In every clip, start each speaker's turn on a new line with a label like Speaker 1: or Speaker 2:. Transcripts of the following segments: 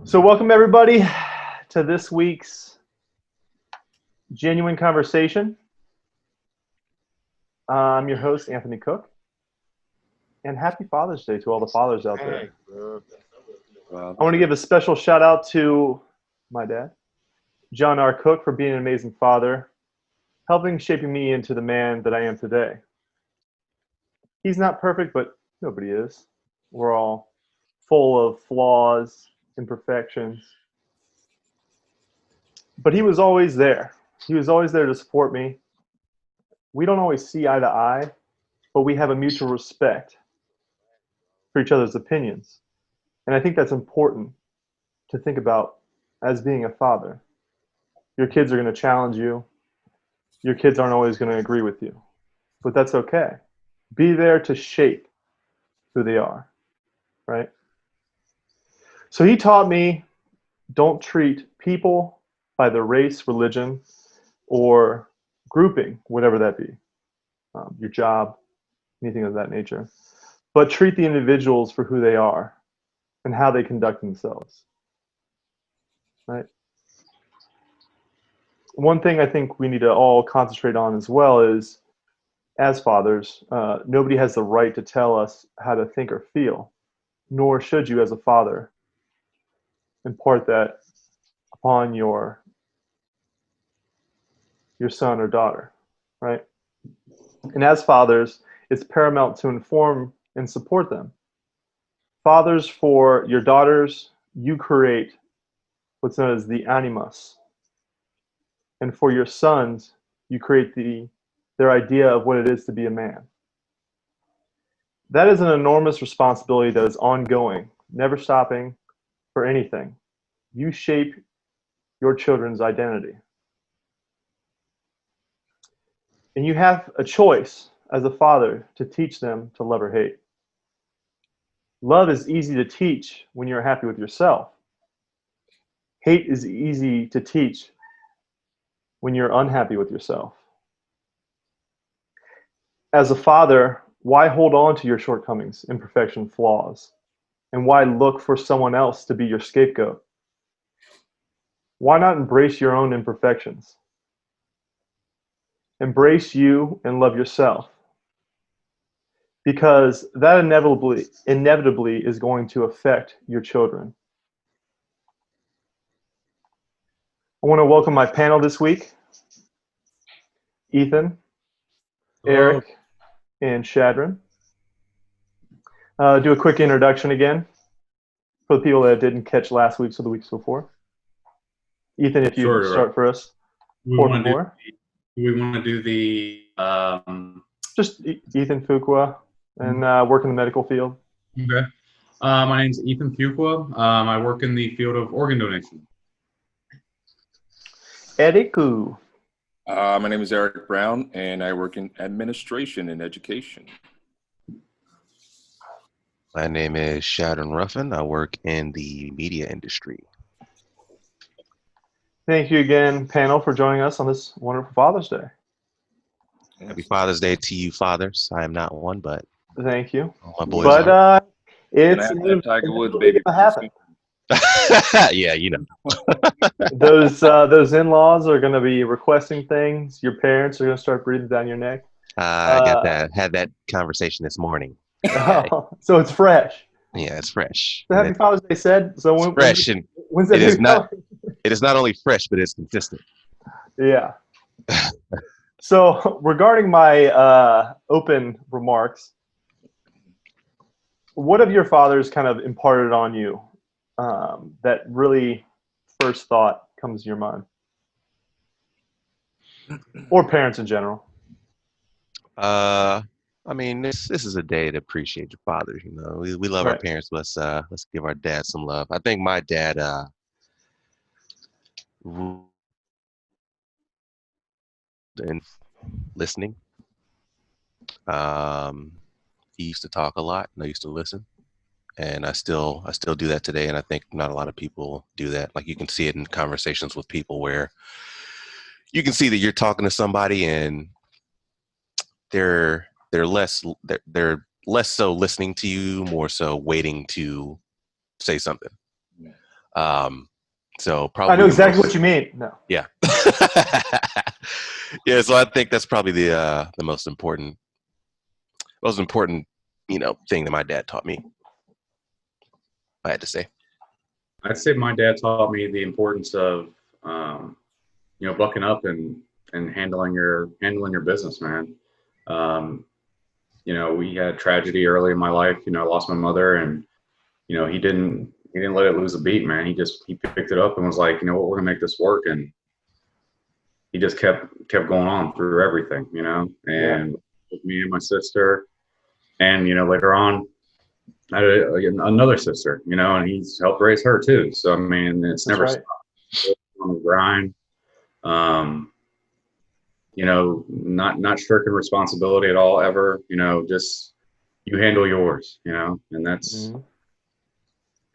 Speaker 1: So welcome everybody to this week's Genuine Conversation. I'm your host, Anthony Cook. And happy Father's Day to all the fathers out there. I want to give a special shout out to my dad, John R. Cook, for being an amazing father, helping shaping me into the man that I am today. He's not perfect, but nobody is. We're all full of flaws, imperfections. But he was always there. He was always there to support me. We don't always see eye to eye, but we have a mutual respect for each other's opinions. And I think that's important to think about as being a father. Your kids are going to challenge you. Your kids aren't always going to agree with you, but that's okay. Be there to shape who they are, right? So he taught me, don't treat people by their race, religion, or grouping, whatever that be, your job, anything of that nature, but treat the individuals for who they are and how they conduct themselves, right? One thing I think we need to all concentrate on as well is, as fathers, nobody has the right to tell us how to think or feel, nor should you as a father impart that upon your son or daughter, right? And as fathers, it's paramount to inform and support them. Fathers, for your daughters, you create what's known as the animus. And for your sons, you create their idea of what it is to be a man. That is an enormous responsibility that is ongoing, never stopping for anything. You shape your children's identity. And you have a choice as a father to teach them to love or hate. Love is easy to teach when you're happy with yourself. Hate is easy to teach when you're unhappy with yourself. As a father, why hold on to your shortcomings, imperfection, flaws? And why look for someone else to be your scapegoat? Why not embrace your own imperfections? Embrace you and love yourself. Because that inevitably is going to affect your children. I want to welcome my panel this week, Ethan, Eric, and Shadron. Do a quick introduction again for the people that didn't catch last week's or the weeks before. Ethan, if you start for us.
Speaker 2: We want to do the
Speaker 1: just Ethan Fuqua and work in the medical field.
Speaker 2: Okay. My name is Ethan Fuqua. I work in the field of organ donation.
Speaker 1: Ericu.
Speaker 3: My name is Eric Brown, and I work in administration and education.
Speaker 4: My name is Shadron Ruffin. I work in the media industry.
Speaker 1: Thank you again, panel, for joining us on this wonderful Father's Day.
Speaker 4: Happy Father's Day to you, fathers. I am not one, but
Speaker 1: thank you.
Speaker 4: My boys
Speaker 1: but it's
Speaker 3: Tiger Woods, baby.
Speaker 1: Gonna happen.
Speaker 4: Yeah, you know.
Speaker 1: those in-laws are going to be requesting things. Your parents are going to start breathing down your neck.
Speaker 4: I got that. Had that conversation this morning.
Speaker 1: Oh, so it's fresh.
Speaker 4: Yeah, it's fresh.
Speaker 1: So happy Father's Day said. So when,
Speaker 4: fresh, and
Speaker 1: when's that
Speaker 4: it is not. It is not only fresh, but it's consistent.
Speaker 1: Yeah. So regarding my open remarks, what have your fathers kind of imparted on you that really first thought comes to your mind? Or parents in general?
Speaker 4: I mean, this is a day to appreciate your fathers. You know, we love our parents. Let's give our dad some love. I think my dad and listening. He used to talk a lot, and I used to listen. And I still do that today, and I think not a lot of people do that. Like, you can see it in conversations with people where you can see that you're talking to somebody and they're less so listening to you, more so waiting to say something. So probably
Speaker 1: I know exactly what you mean. No.
Speaker 4: Yeah. Yeah. So I think that's probably the most important, thing that my dad taught me. I had to say.
Speaker 2: I'd say my dad taught me the importance of, bucking up and handling your business, man. Um, we had tragedy early in my life. I lost my mother, and he didn't let it lose a beat, man. He picked it up and was like, you know what, we're gonna make this work, and he just kept going on through everything, and with me and my sister, and later on, I had another sister, and he's helped raise her too. So I mean, it's
Speaker 1: That's
Speaker 2: never
Speaker 1: right.
Speaker 2: stopped on the grind. Not shirking responsibility at all ever. Just you handle yours, and that's
Speaker 1: Mhm.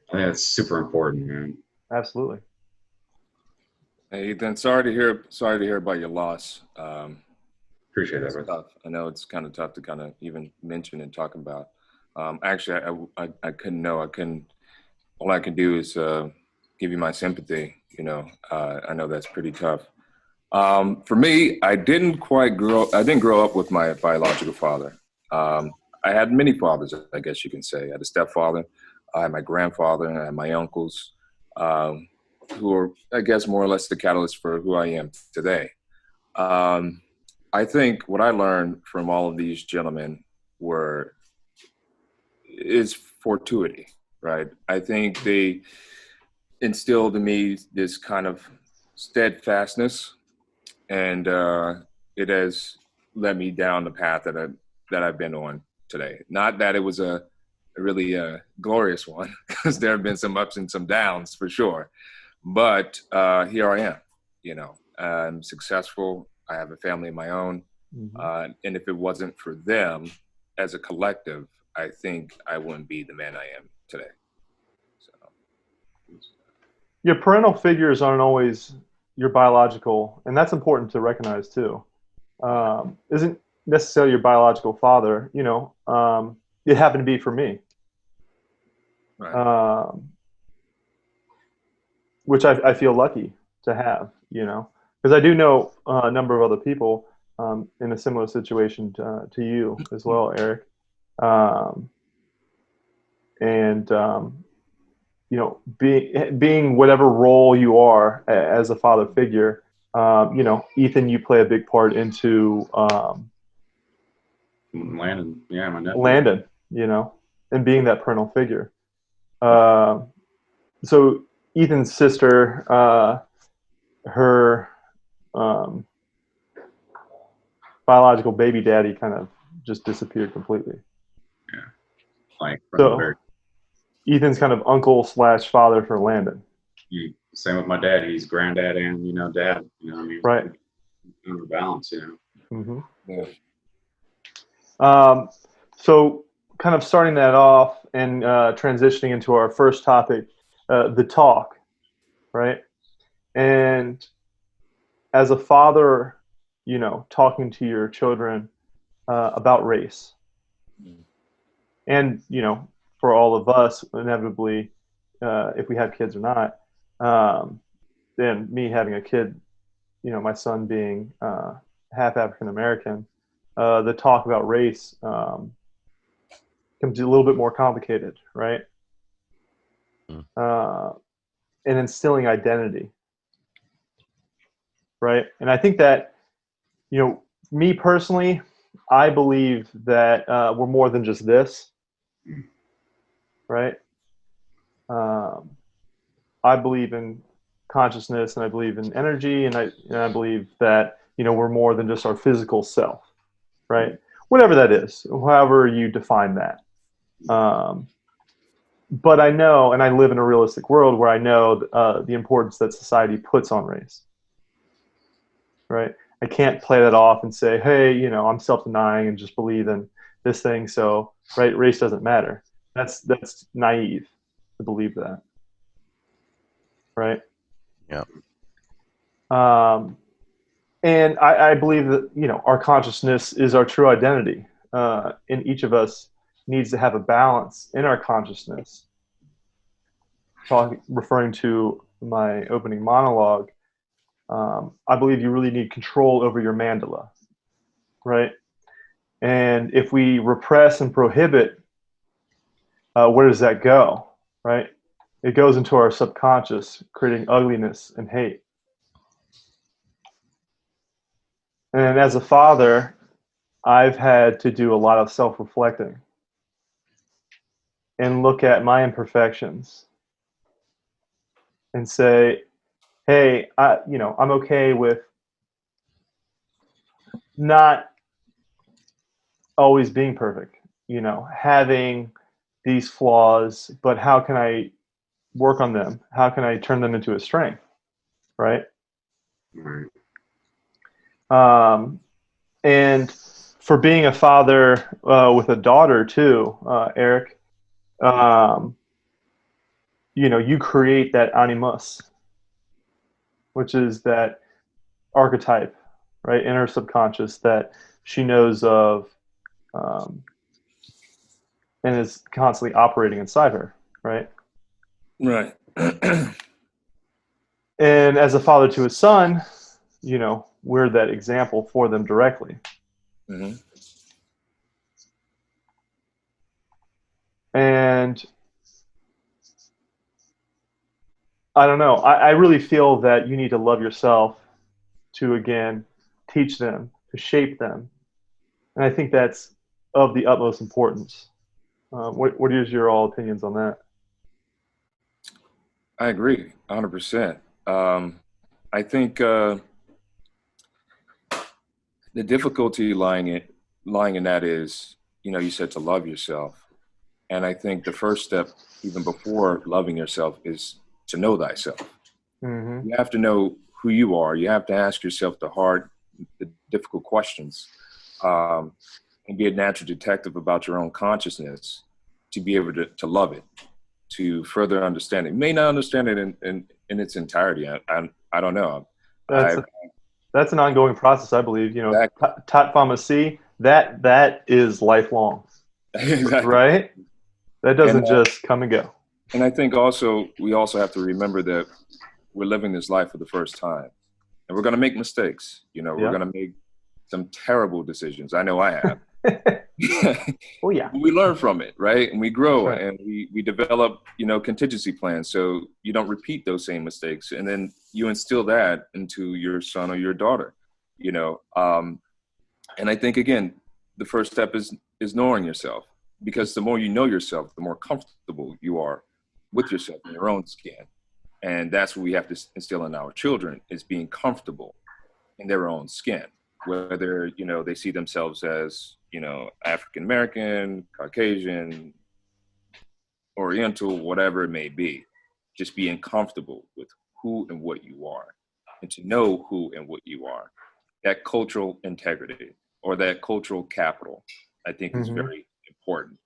Speaker 2: I think that's super important, man.
Speaker 1: Absolutely.
Speaker 3: Hey, Ethan, sorry to hear about your loss.
Speaker 2: Appreciate that,
Speaker 3: It's
Speaker 2: brother.
Speaker 3: tough. I know it's kind of tough to kind of even mention and talk about. Actually, I couldn't know. I couldn't. All I can do is give you my sympathy. I know that's pretty tough. For me, I didn't grow up with my biological father. I had many fathers, I guess you can say. I had a stepfather. I had my grandfather, and I had my uncles, um, who are, I guess, more or less the catalyst for who I am today. Um, I think what I learned from all of these gentlemen were is fortuity, right? I think they instilled in me this kind of steadfastness, and it has led me down the path that I've been on today. Not that it was a really glorious one, because there have been some ups and some downs for sure. But here I am. I'm successful. I have a family of my own,
Speaker 1: Mhm.
Speaker 3: and if it wasn't for them as a collective, I think I wouldn't be the man I am today. So,
Speaker 1: Your parental figures aren't always your biological, and that's important to recognize too. Isn't necessarily your biological father. It happened to be for me,
Speaker 3: right.
Speaker 1: um, which I feel lucky to have. Because I do know a number of other people in a similar situation to you as well, Eric. Um, and being whatever role you are as a father figure, Ethan, you play a big part into
Speaker 2: Landon, yeah, my nephew.
Speaker 1: Landon, and being that parental figure. Uh, so Ethan's sister, her um, biological baby daddy kind of just disappeared completely.
Speaker 2: Yeah, like from the very.
Speaker 1: So Ethan's kind of uncle / father for Landon.
Speaker 2: Same with my dad. He's granddad and dad. I mean,
Speaker 1: Right.
Speaker 2: kind of balance.
Speaker 1: Mm-hmm.
Speaker 3: Yeah.
Speaker 1: So kind of starting that off and transitioning into our first topic, the talk, right? And as a father, talking to your children about race. And, for all of us, inevitably, if we have kids or not, then me having a kid, my son being half African American, the talk about race becomes a little bit more complicated, right? Uh, and instilling identity, right? And I think that, me personally, I believe that we're more than just this, right? Um, I believe in consciousness, and I believe in energy, and I believe that we're more than just our physical self, right? Whatever that is, however you define that. But I know, and I live in a realistic world where I know the importance that society puts on race, right? I can't play that off and say, hey, I'm self-denying and just believe in this thing, so right, race doesn't matter. That's naive to believe that, right?
Speaker 4: Yeah.
Speaker 1: And I believe that our consciousness is our true identity, and each of us needs to have a balance in our consciousness referring to my opening monologue, I believe you really need control over your mandala, right? And if we repress and prohibit, where does that go, right? It goes into our subconscious, creating ugliness and hate. And as a father, I've had to do a lot of self-reflecting and look at my imperfections and say, hey, I'm okay with not always being perfect, having these flaws, but how can I work on them? How can I turn them into a strength, right?
Speaker 2: Right.
Speaker 1: And for being a father with a daughter too, Eric, you create that animus, which is that archetype, right, in her subconscious that she knows of, and is constantly operating inside her, right?
Speaker 3: Right.
Speaker 1: And as a father to his son, we're that example for them directly.
Speaker 3: Mm-hmm.
Speaker 1: And I don't know. I really feel that you need to love yourself to, again, teach them, to shape them. And I think that's of the utmost importance. What is your all opinions on that?
Speaker 3: I agree 100%. I think the difficulty lying in that is, you said to love yourself. And I think the first step, even before loving yourself, is to know thyself.
Speaker 1: Mm-hmm.
Speaker 3: You have to know who you are. You have to ask yourself the difficult questions, and be a natural detective about your own consciousness to be able to love it, to further understand it. You may not understand it in its entirety. I don't know.
Speaker 1: That's an ongoing process, I believe.
Speaker 3: Exactly.
Speaker 1: Tat pharmacy, that is lifelong,
Speaker 3: Exactly.
Speaker 1: right? That doesn't
Speaker 3: And,
Speaker 1: just come and go.
Speaker 3: and I think we also have to remember that we're living this life for the first time, and we're going to make mistakes. We're
Speaker 1: Yeah.
Speaker 3: going to make some terrible decisions. I know I have.
Speaker 1: Oh yeah.
Speaker 3: We learn from it, right? And we grow,
Speaker 1: Right.
Speaker 3: and we develop, contingency plans so you don't repeat those same mistakes. And then you instill that into your son or your daughter, and I think, again, the first step is knowing yourself, because the more you know yourself, the more comfortable you are with yourself in your own skin. And that's what we have to instill in our children, is being comfortable in their own skin, whether, they see themselves as, African American, Caucasian, Oriental, whatever it may be. Just being comfortable with who and what you are, and to know who and what you are. That cultural integrity, or that cultural capital, I think is
Speaker 1: Mm-hmm.
Speaker 3: very important,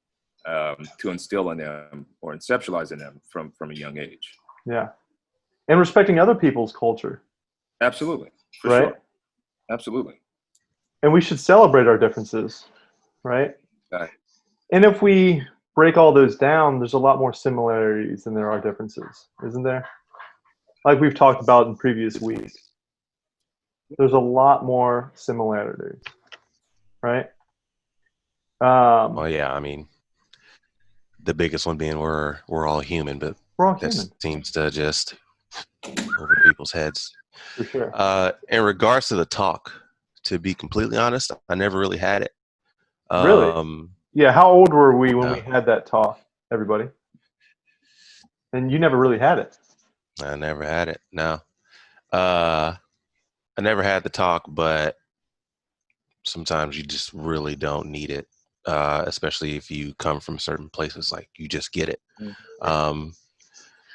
Speaker 3: to instill in them or conceptualize in them from a young age.
Speaker 1: Yeah. And respecting other people's culture.
Speaker 3: Absolutely. For
Speaker 1: right?
Speaker 3: sure. Absolutely.
Speaker 1: And we should celebrate our differences, right?
Speaker 3: Right.
Speaker 1: And if we break all those down, there's a lot more similarities than there are differences, isn't there? Like we've talked about in previous weeks. There's a lot more similarities, right?
Speaker 4: Oh yeah, I mean, the biggest one being we're all human, but
Speaker 1: We're all
Speaker 4: that
Speaker 1: human,
Speaker 4: seems to just over people's heads.
Speaker 1: for sure.
Speaker 4: In regards to the talk, to be completely honest, I never really had it.
Speaker 1: Really? Yeah, how old were we when we
Speaker 4: No,
Speaker 1: had that talk, everybody? And you never really had it.
Speaker 4: I never had it. No, I never had the talk, but sometimes you just really don't need it, especially if you come from certain places. Like you just get it. Um,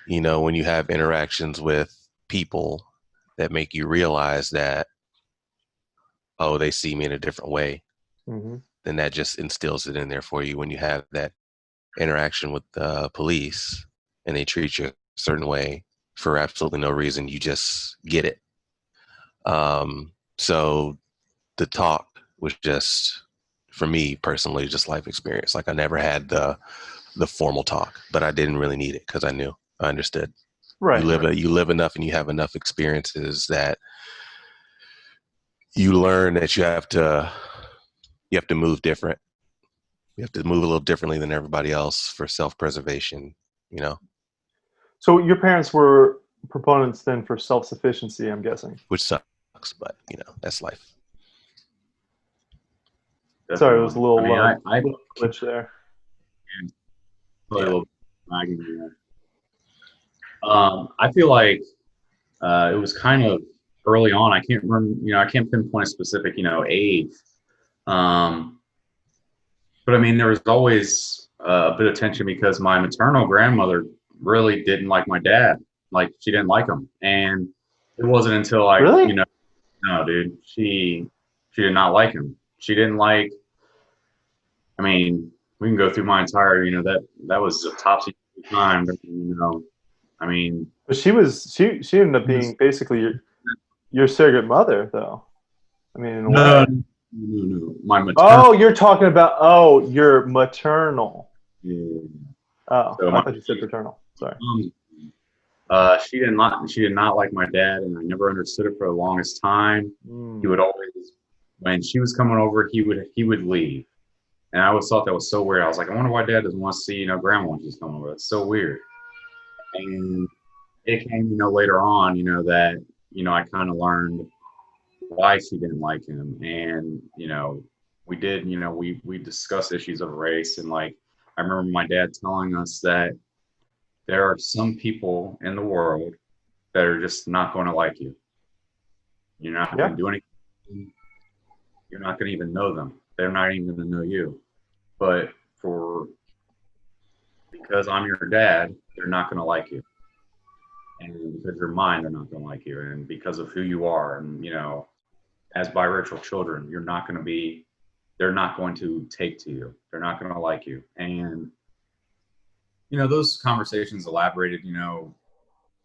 Speaker 4: when you have interactions with people that make you realize that, oh, they see me in a different way,
Speaker 1: Mm-hmm.
Speaker 4: then that just instills it in there for you. When you have that interaction with the police and they treat you a certain way for absolutely no reason, you just get it. So the talk was just, for me personally, just life experience. Like I never had the formal talk, but I didn't really need it because I knew. Understood.
Speaker 1: Right.
Speaker 4: You live enough and you have enough experiences that you learn that you have to move different. You have to move a little differently than everybody else for self-preservation, you know,
Speaker 1: So your parents were proponents then for self-sufficiency, I'm guessing.
Speaker 4: which sucks, but you know, that's life.
Speaker 1: Sorry, it was a
Speaker 2: Definitely.
Speaker 1: little,
Speaker 2: I
Speaker 1: little glitch there.
Speaker 2: play a
Speaker 4: Yeah.
Speaker 2: little lagging there. I feel like it was kind of early on. I can't remember, I can't pinpoint a specific, age. Um, but I mean, there was always a bit of tension because my maternal grandmother really didn't like my dad. Like she didn't like him, and it wasn't until
Speaker 1: Really?
Speaker 2: no, dude, she did not like him. She didn't like. I mean, we can go through my entire, that was a topsy time. But, I mean,
Speaker 1: But she ended up being basically your surrogate mother, though. I mean, in a
Speaker 2: no,
Speaker 1: way.
Speaker 2: no. My maternal.
Speaker 1: Oh, you're talking about your maternal.
Speaker 2: Yeah.
Speaker 1: Oh,
Speaker 2: So
Speaker 1: I thought you said paternal. Sorry.
Speaker 2: She did not like my dad, and I never understood it for the longest time. He would always, when she was coming over, he would leave, and I always thought that was so weird. I was like, I wonder why Dad doesn't want to see grandma when she's coming over. That's so weird. And it came later on that I kind of learned why she didn't like him, and we did we discussed issues of race, and like I remember my dad telling us that there are some people in the world that are just not going to like you. You're not going to do anything. You're not going to even know them. They're not even going to know you. But because I'm your dad, they're not going to like you. And because you're mine, they're not going to like you. And because of who you are, and as biracial children, they're not going to take to you. They're not going to like you. And those conversations elaborated,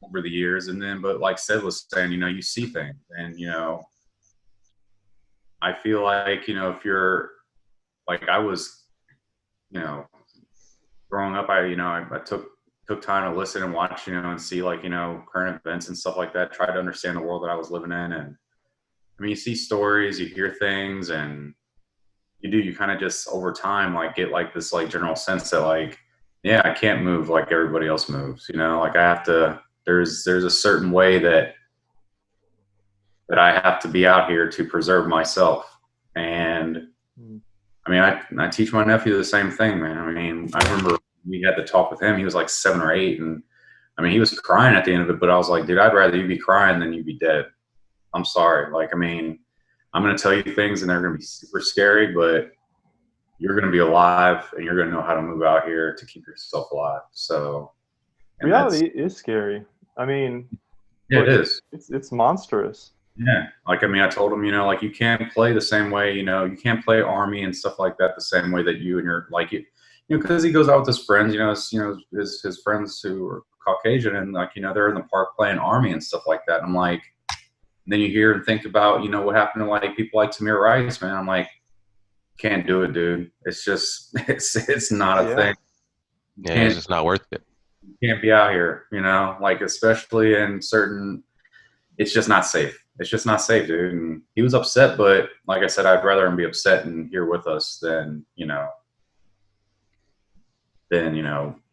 Speaker 2: over the years. And then, but like Sid was saying, you see things, and I feel like if you're like I was, growing up, I took time to listen and watch, and see like current events and stuff like that. Try to understand the world that I was living in, and I mean, you see stories, you hear things, and you kind of just over time like get like this like general sense that like, yeah, I can't move like everybody else moves. Like I have to. There's a certain way that I have to be out here to preserve myself. And I mean, I teach my nephew the same thing, man. I mean, I remember we had to talk with him. He was like 7 or 8, and I mean, he was crying at the end of it. But I was like, dude, I'd rather you be crying than you be dead. I'm sorry. Like, I mean, I'm going to tell you things, and they're going to be super scary, but you're going to be alive, and you're going to know how to move out here to keep yourself alive. So
Speaker 1: reality is scary. I mean,
Speaker 2: yeah, it is.
Speaker 1: It's monstrous.
Speaker 2: Yeah. Like, I mean, I told him, like, you can't play the same way, you can't play Army and stuff like that the same way that you and your, like, because he goes out with his friends, his friends who are Caucasian, and like, they're in the park playing Army and stuff like that. And I'm like, and then you hear and think about, what happened to like people like Tamir Rice, man. I'm like, can't do it, dude. It's just, it's not a thing.
Speaker 4: Yeah, it's just not worth it.
Speaker 2: You can't be out here, like, especially in certain, it's just not safe. It's just not safe, dude. And he was upset, but like I said, I'd rather him be upset and here with us than,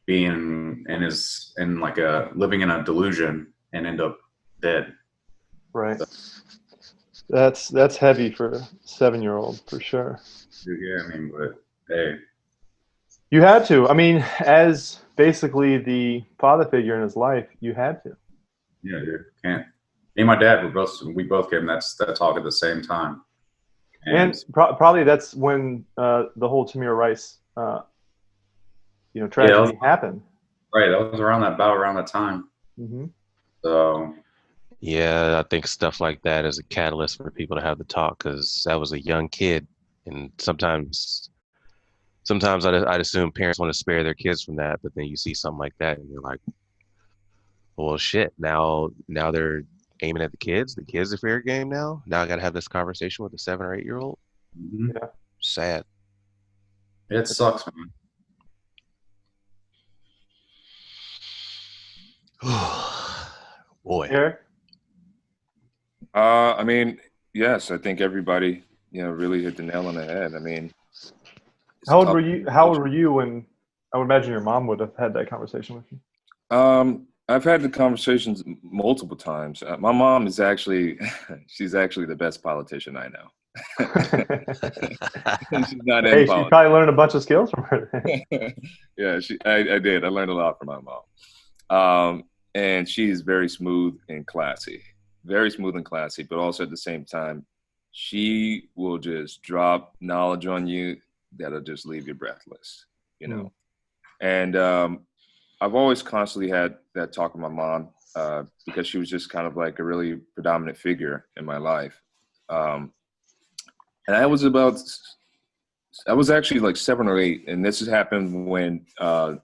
Speaker 2: being in like living in a delusion and end up dead.
Speaker 1: Right. That's heavy for a 7-year-old for sure.
Speaker 2: Yeah, I mean, but hey.
Speaker 1: You had to. I mean, as basically the father figure in his life, you had to.
Speaker 2: Yeah, dude. Can't. Me and my dad we both gave him that talk at the same time.
Speaker 1: And probably that's when the whole Tamir Rice tragedy happened.
Speaker 2: Right, that was about around that time.
Speaker 1: Mm-hmm.
Speaker 2: So
Speaker 4: yeah, I think stuff like that is a catalyst for people to have the talk, because that was a young kid, and sometimes I'd assume parents want to spare their kids from that, but then you see something like that and you're like, well, shit, now they're aiming at the kids. The kids are fair game now. Now I got to have this conversation with a 7 or 8-year-old.
Speaker 2: Mm-hmm.
Speaker 1: Yeah,
Speaker 4: sad.
Speaker 2: It sucks, man.
Speaker 4: Boy.
Speaker 1: Eric?
Speaker 3: I mean, yes, I think everybody, really hit the nail on the head. I mean, it's a
Speaker 1: How old
Speaker 3: tough
Speaker 1: were you? How old
Speaker 3: conversation.
Speaker 1: were you when? I would imagine your mom would have had that conversation with you.
Speaker 3: I've had the conversations multiple times. My mom is actually, she's actually the best politician I know. She's not in
Speaker 1: Hey, she
Speaker 3: politics.
Speaker 1: probably learned a bunch of skills from her.
Speaker 3: Yeah, I did. I learned a lot from my mom. And she's very smooth and classy, very smooth and classy, but also at the same time, she will just drop knowledge on you that'll just leave you breathless, you know. And I've always constantly had that talk with my mom because she was just kind of like a really predominant figure in my life. And I was actually like 7 or 8, and this has happened when I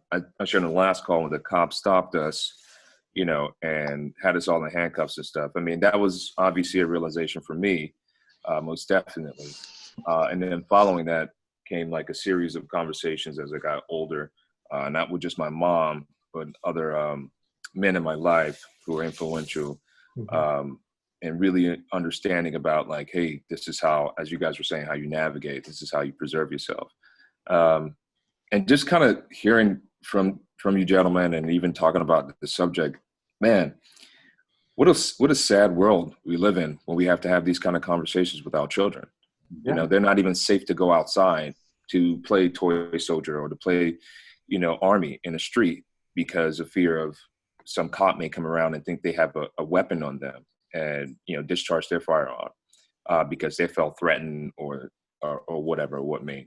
Speaker 3: shared in the last call when the cops stopped us, and had us all in handcuffs and stuff. I mean, that was obviously a realization for me, most definitely. And then following that came like a series of conversations as I got older, not with just my mom, but other men in my life who were influential. And really understanding about like, hey, this is how, as you guys were saying, how you navigate. This is how you preserve yourself, and just kind of hearing from you gentlemen, and even talking about the subject. Man, what a sad world we live in when we have to have these kind of conversations with our children.
Speaker 1: Yeah.
Speaker 3: They're not even safe to go outside to play toy soldier or to play, army in the street because of fear of some cop may come around and think they have a weapon on them and discharge their firearm because they felt threatened or whatever, what may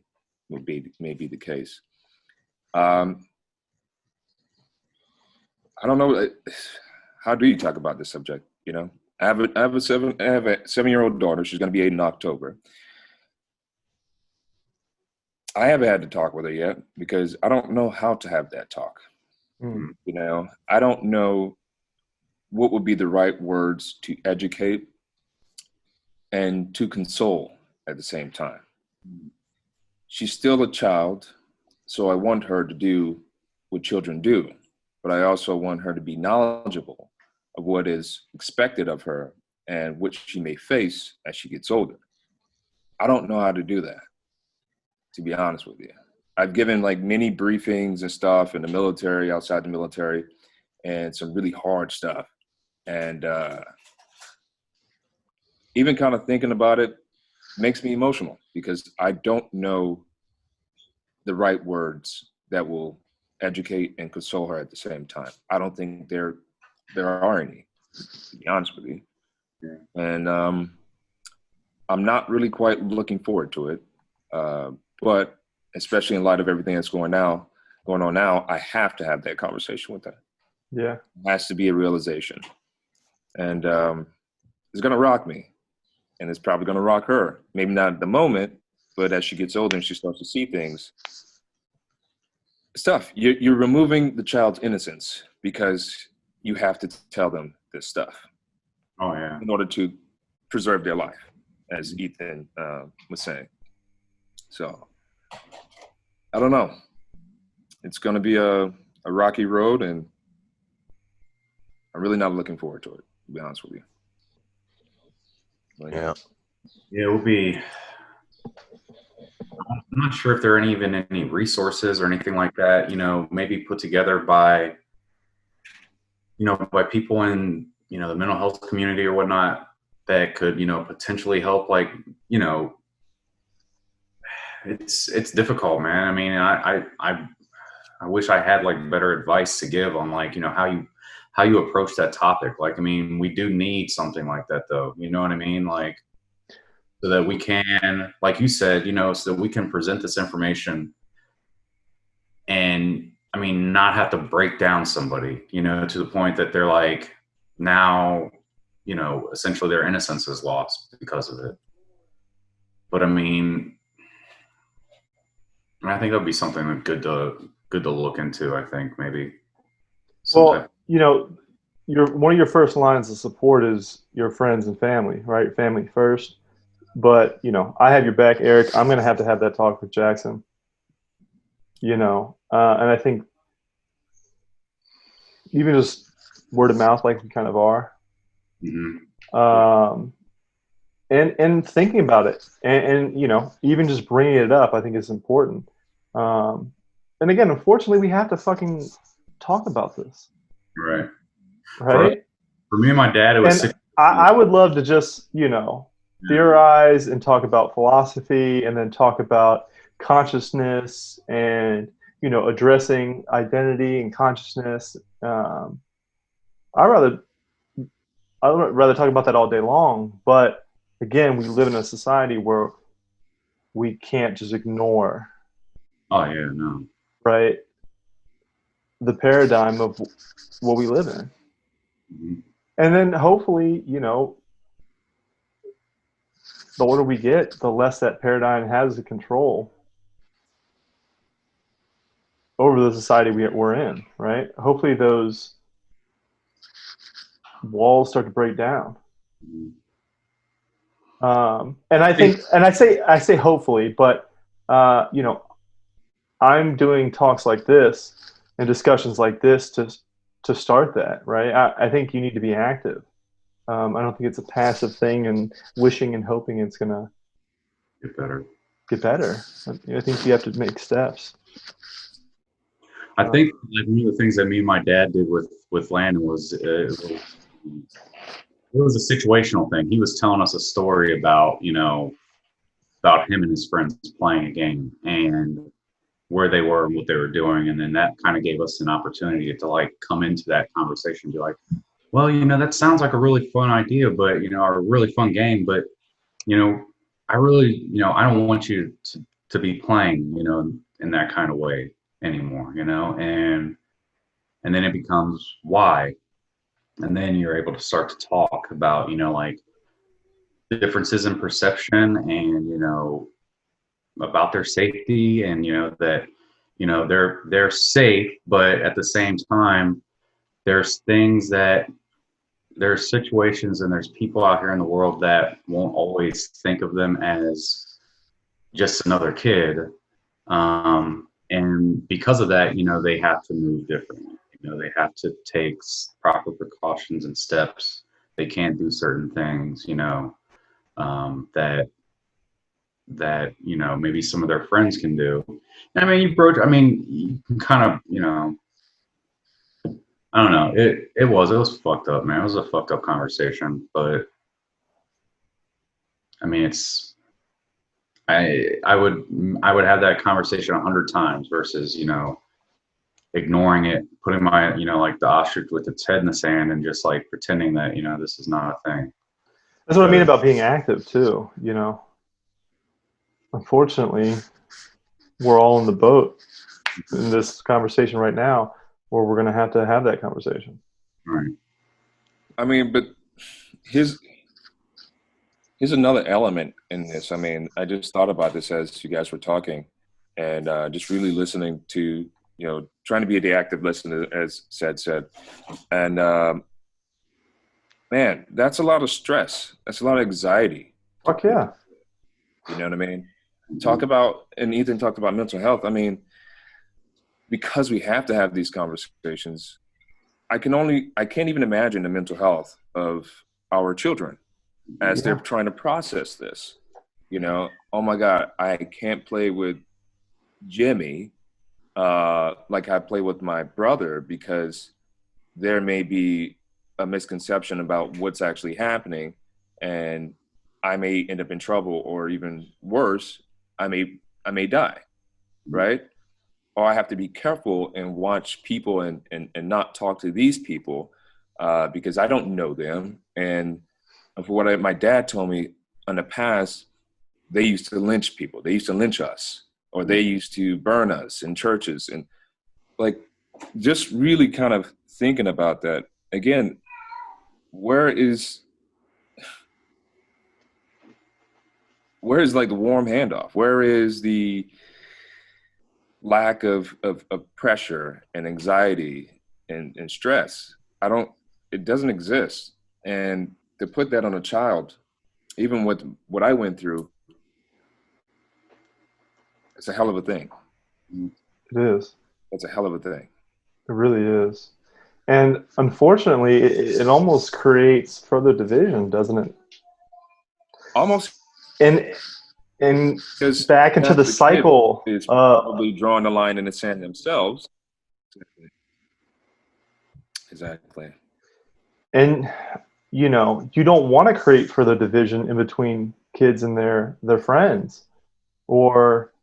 Speaker 3: be the case. I don't know. How do you talk about this subject? I have a 7-year-old daughter. She's going to be 8 in October. I haven't had to talk with her yet because I don't know how to have that talk. I don't know what would be the right words to educate and to console at the same time. She's still a child, so I want her to do what children do, but I also want her to be knowledgeable of what is expected of her and what she may face as she gets older. I don't know how to do that, to be honest with you. I've given like many briefings and stuff in the military, outside the military, and some really hard stuff. And even kind of thinking about it makes me emotional because I don't know the right words that will educate and console her at the same time. I don't think there are any, to be honest with you.
Speaker 2: Yeah.
Speaker 3: And I'm not really quite looking forward to it. But especially in light of everything that's going on now, I have to have that conversation with her.
Speaker 1: Yeah.
Speaker 3: It has to be a realization. And it's going to rock me. And it's probably going to rock her. Maybe not at the moment, but as she gets older and she starts to see things, it's tough. You're removing the child's innocence because you have to tell them this stuff.
Speaker 2: Oh, yeah.
Speaker 3: In order to preserve their life, as Ethan was saying. So, I don't know. It's going to be a rocky road, and I'm really not looking forward to it, to be honest with you. But,
Speaker 4: Yeah.
Speaker 2: Yeah, it will be. I'm not sure if there are even any resources or anything like that, maybe put together by people in, the mental health community or whatnot that could, potentially help. Like, it's difficult, man. I mean, I wish I had like better advice to give on like, how you approach that topic. Like, I mean, we do need something like that though. You know what I mean? Like, so that we can, like you said, so that we can present this information and, I mean, not have to break down somebody, to the point that they're like, now, essentially their innocence is lost because of it. But I mean, I think that'd be something that good to look into. I think maybe.
Speaker 1: Well, one of your first lines of support is your friends and family, right? Family first. But I have your back, Eric. I'm going to have that talk with Jackson. And I think even just word of mouth like we kind of are.
Speaker 2: Mm-hmm.
Speaker 1: And thinking about it, and you know, even just bringing it up, I think is important. And again, unfortunately, we have to fucking talk about this,
Speaker 2: Right.
Speaker 1: right?
Speaker 2: For me and my dad, it was
Speaker 1: And I would love to just, you know, theorize and talk about philosophy, and then talk about consciousness, and you know, addressing identity and consciousness. I rather I'd rather talk about that all day long, but again, we live in a society where we can't just ignore,
Speaker 2: Oh yeah, no.
Speaker 1: right, the paradigm of what we live in.
Speaker 2: Mm-hmm.
Speaker 1: And then hopefully, you know, the older we get, the less that paradigm has the control over the society we're in, right? Hopefully those walls start to break down.
Speaker 2: Mm-hmm.
Speaker 1: And I think, and I say hopefully, but you know, I'm doing talks like this and discussions like this to start that, right? I think you need to be active. I don't think it's a passive thing and wishing and hoping it's gonna
Speaker 2: Get better.
Speaker 1: get better. I think you have to make steps.
Speaker 2: I think like one of the things that me and my dad did with Landon was it was a situational thing. He was telling us a story about, you know, about him and his friends playing a game and where they were and what they were doing. And then that kind of gave us an opportunity to like come into that conversation and be like, well, you know, that sounds like a really fun idea, but, you know, or a really fun game, but, you know, I really, you know, I don't want you to be playing, you know, in that kind of way anymore, you know, and then it becomes why. And then you're able to start to talk about, you know, like the differences in perception and, you know, about their safety and, you know, that, you know, they're safe, but at the same time, there's things that there's situations and there's people out here in the world that won't always think of them as just another kid. And because of that, you know, they have to move differently. You know, they have to take proper precautions and steps. They can't do certain things, you know, that you know maybe some of their friends can do. I mean, I mean, you can kind of, you know, I don't know. It was fucked up, man. It was a fucked up conversation, but I mean, it's I would have that conversation 100 times versus, you know, ignoring it, putting my, you know, like the ostrich with its head in the sand and just like pretending that, you know, this is not a thing.
Speaker 1: That's what I mean about being active too. You know, unfortunately, we're all in the boat in this conversation right now, where we're going to have that conversation.
Speaker 2: Right.
Speaker 3: I mean, but here's another element in this. I mean, I just thought about this as you guys were talking, and just really listening to, you know, trying to be the active listener, as said, and man, that's a lot of stress. That's a lot of anxiety.
Speaker 1: Fuck yeah.
Speaker 3: You know what I mean? Talk about, and Ethan talked about mental health. I mean, because we have to have these conversations, I can't even imagine the mental health of our children as they're trying to process this. You know, oh my God, I can't play with Jimmy like I play with my brother because there may be a misconception about what's actually happening, and I may end up in trouble, or even worse, I may die, right? Or I have to be careful and watch people and not talk to these people because I don't know them. And for what my dad told me in the past, they used to lynch people. They used to lynch us, or they used to burn us in churches. And like, just really kind of thinking about that again, where is like the warm handoff? Where is the lack of pressure and anxiety and stress? It doesn't exist. And to put that on a child, even with what I went through, it's a hell of a thing.
Speaker 1: It is.
Speaker 3: It's a hell of a thing.
Speaker 1: It really is. And unfortunately, it almost creates further division, doesn't it?
Speaker 3: Almost,
Speaker 1: And and
Speaker 3: because
Speaker 1: back into the
Speaker 3: the kid
Speaker 1: cycle.
Speaker 3: is probably drawing the line in the sand themselves. Exactly.
Speaker 1: And you know, you don't want to create further division in between kids and their friends, or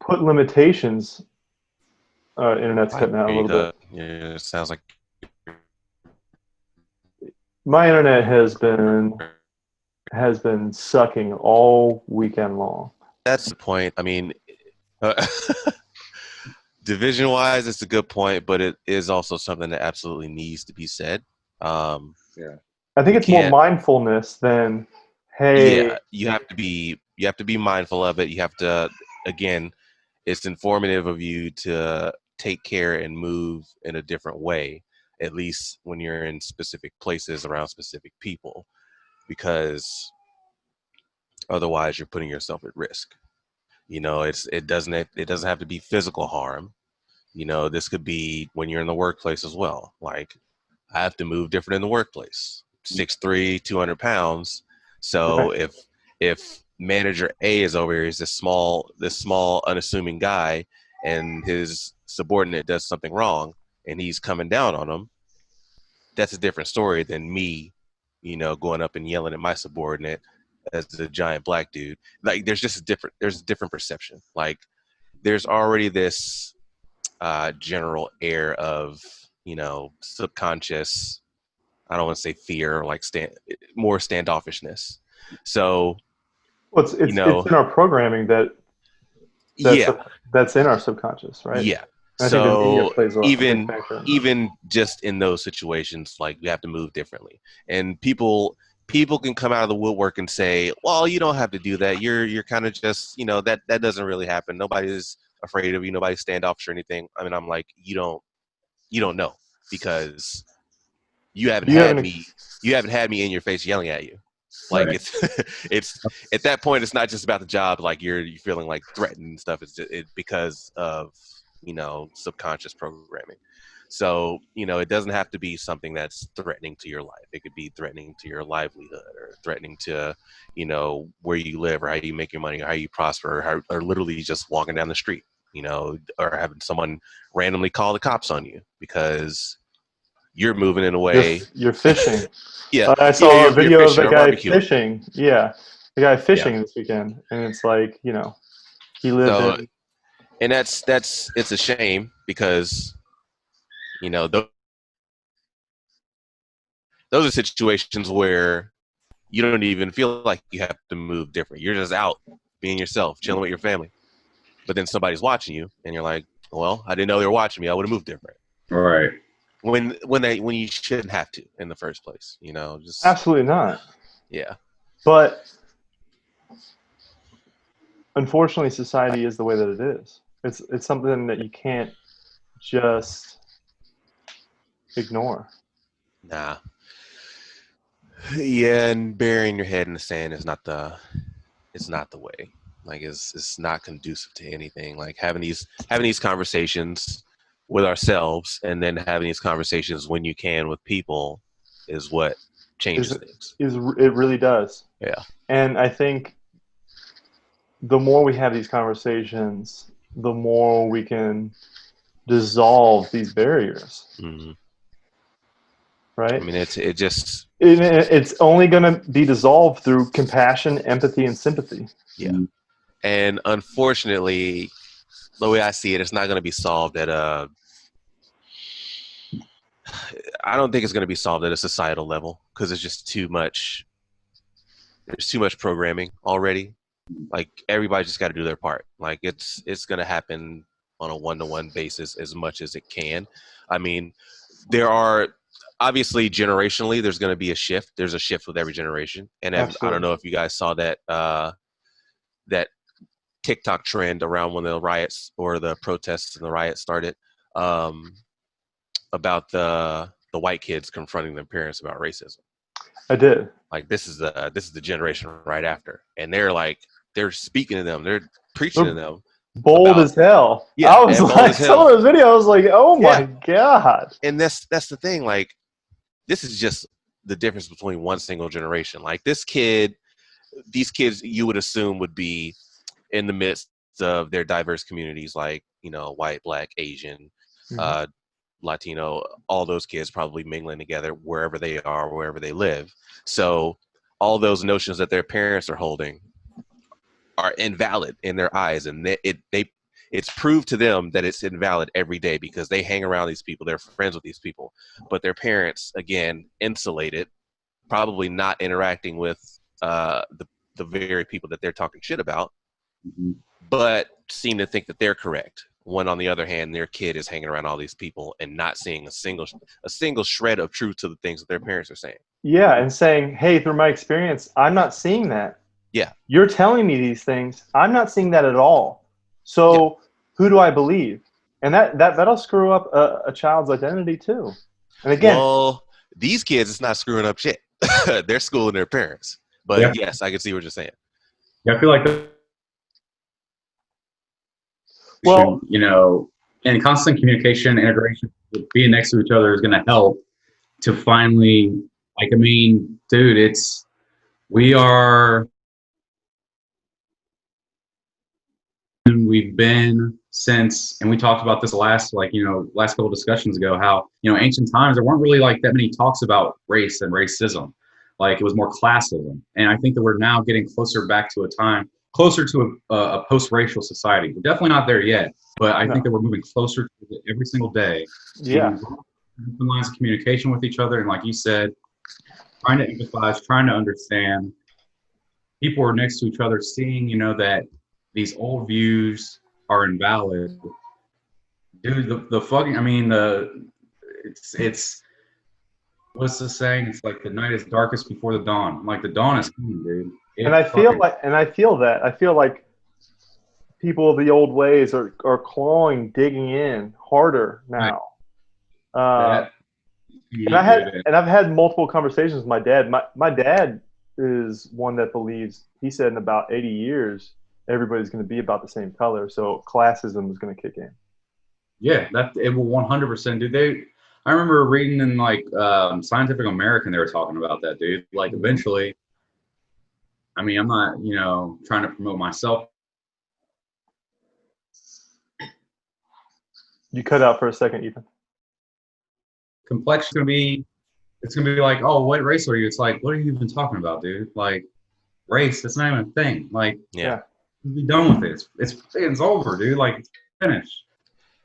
Speaker 1: put limitations. Internet's cutting out a little bit.
Speaker 4: Yeah, it sounds like
Speaker 1: My internet has been sucking all weekend long.
Speaker 4: that's the point. I mean, uh, division-wise, it's a good point, but it is also something that absolutely needs to be said.
Speaker 3: Yeah.
Speaker 1: I think
Speaker 4: We
Speaker 1: it's more
Speaker 4: can't.
Speaker 1: mindfulness than, hey,
Speaker 4: Yeah, you have to be mindful of it. You have to, again, it's informative of you to take care and move in a different way, at least when you're in specific places around specific people, because otherwise you're putting yourself at risk. It doesn't have to be physical harm. This could be when you're in the workplace as well. Like, I have to move different in the workplace. 6'3", 200 pounds. So
Speaker 1: right.
Speaker 4: if manager A is over here, he's this small unassuming guy, and his subordinate does something wrong, and he's coming down on him, that's a different story than me, going up and yelling at my subordinate as a giant black dude. Like, there's a different perception. Like, there's already this general air of, subconscious, I don't want to say fear, like more standoffishness. So,
Speaker 1: Well,
Speaker 4: you
Speaker 1: it's
Speaker 4: know,
Speaker 1: in our programming that's
Speaker 4: yeah,
Speaker 1: that's in our subconscious, right?
Speaker 4: yeah.
Speaker 1: And I think the media
Speaker 4: So
Speaker 1: plays a big
Speaker 4: even
Speaker 1: factor in that.
Speaker 4: even just in those situations, like, we have to move differently. And people can come out of the woodwork and say, well, you don't have to do that. You're kind of just, that doesn't really happen. Nobody's afraid of you. Nobody's standoffish or anything. I mean, I'm like, you don't know, because you haven't
Speaker 1: You
Speaker 4: had
Speaker 1: haven't.
Speaker 4: me you haven't had me in your face yelling at you. Like,
Speaker 2: Right.
Speaker 4: it's at that point, it's not just about the job. Like, you're feeling like threatened and stuff. It's because of, subconscious programming. So, it doesn't have to be something that's threatening to your life. It could be threatening to your livelihood, or threatening to, where you live, or how you make your money, or how you prosper, or literally just walking down the street, or having someone randomly call the cops on you because you're moving in a way.
Speaker 1: You're fishing.
Speaker 4: Yeah,
Speaker 1: I
Speaker 4: yeah,
Speaker 1: saw a
Speaker 4: you're
Speaker 1: video of
Speaker 4: fishing
Speaker 1: the
Speaker 4: or
Speaker 1: guy
Speaker 4: barbecuing.
Speaker 1: fishing. Yeah, the guy
Speaker 4: Yeah.
Speaker 1: fishing this weekend, and it's like, he lived
Speaker 4: So,
Speaker 1: in.
Speaker 4: and it's a shame, because those are situations where you don't even feel like you have to move different. You're just out being yourself, chilling with your family. But then somebody's watching you, and you're like, well, I didn't know they were watching me. I would have moved different.
Speaker 2: Right.
Speaker 4: When you shouldn't have to in the first place. Just
Speaker 1: Absolutely not.
Speaker 4: yeah.
Speaker 1: But unfortunately, society is the way that it is. It's something that you can't just ignore.
Speaker 4: Nah. Yeah, and burying your head in the sand is not the way. Like, it's not conducive to anything. Like, having these conversations with ourselves, and then having these conversations when you can with people, is what changes things.
Speaker 1: It really does.
Speaker 4: Yeah.
Speaker 1: And I think the more we have these conversations, the more we can dissolve these barriers,
Speaker 4: Mm-hmm.
Speaker 1: right?
Speaker 4: I mean, it's
Speaker 1: only going to be dissolved through compassion, empathy, and sympathy.
Speaker 4: yeah. And unfortunately, the way I see it, it's not going to be solved at a. I don't think it's going to be solved at a societal level, because it's just too much. There's too much programming already. Like, everybody just got to do their part. Like, it's going to happen on a one-to-one basis as much as it can. I mean, there are obviously, generationally, there's going to be a shift. There's a shift with every generation. And I don't know if you guys saw that that TikTok trend around when the riots or the protests and the riots started, about the white kids confronting their parents about racism.
Speaker 1: I did.
Speaker 4: Like, this is the generation right after, and they're speaking to them, they're preaching to them
Speaker 1: bold
Speaker 4: about,
Speaker 1: as hell.
Speaker 4: yeah,
Speaker 1: I was
Speaker 4: and bold
Speaker 1: like,
Speaker 4: as
Speaker 1: some
Speaker 4: hell.
Speaker 1: of those videos, I was like, oh my
Speaker 4: Yeah.
Speaker 1: God.
Speaker 4: And that's the thing. Like, this is just the difference between one single generation. Like these kids, you would assume would be in the midst of their diverse communities, like, you know, white, black, Asian,
Speaker 1: Mhm.
Speaker 4: Latino, all those kids probably mingling together wherever they are, wherever they live. So all those notions that their parents are holding are invalid in their eyes, and it's proved to them that it's invalid every day because they hang around these people, they're friends with these people, but their parents, again, insulated, probably not interacting with the very people that they're talking shit about,
Speaker 2: Mhm.
Speaker 4: but seem to think that they're correct. When on the other hand, their kid is hanging around all these people and not seeing a single shred of truth to the things that their parents are saying.
Speaker 1: Yeah, and saying, hey, through my experience, I'm not seeing that.
Speaker 4: Yeah.
Speaker 1: You're telling me these things. I'm not seeing that at all.
Speaker 4: Yeah.
Speaker 1: So who do I believe? And that'll screw up a child's identity too. And again,
Speaker 4: Well, these kids, it's not screwing up shit. They're schooling their parents.
Speaker 2: Yeah.
Speaker 4: But yes, I can see what you're saying.
Speaker 2: Yeah, I feel like
Speaker 1: well,
Speaker 2: you know, and constant communication, integration, being next to each other is going to help to finally, like, I mean, dude, we are, and we've been since, and we talked about this last couple discussions ago, how, you know, ancient times, there weren't really like that many talks about race and racism. Like, it was more classism. And I think that we're now getting closer back to a time, closer to a post-racial society. We're definitely not there yet, but I think that we're moving closer to it every single day.
Speaker 1: yeah.
Speaker 2: Open lines of communication with each other. And like you said, trying to empathize, trying to understand. People are next to each other, seeing, you know, that these old views are invalid. Dude, the fucking, I mean, it's, what's the saying? It's like the night is darkest before the dawn. Like, the dawn is coming, dude.
Speaker 1: And I feel that. I feel like people of the old ways are clawing, digging in harder now.
Speaker 2: That,
Speaker 1: And I've had multiple conversations with my dad. My dad is one that believes, he said, in about 80 years everybody's going to be about the same color, so classism is going to kick in.
Speaker 2: yeah, that it will 100% do. I remember reading in like Scientific American, they were talking about that, dude. Like, eventually, I mean, I'm not, you know, trying to promote myself.
Speaker 1: You cut out for a second, Ethan.
Speaker 2: Complexion it's gonna be like, oh, what race are you? It's like, what are you even talking about, dude? Like, race, that's not even a thing. Like,
Speaker 4: Yeah.
Speaker 2: be done with it. It's over, dude. Like, it's finished.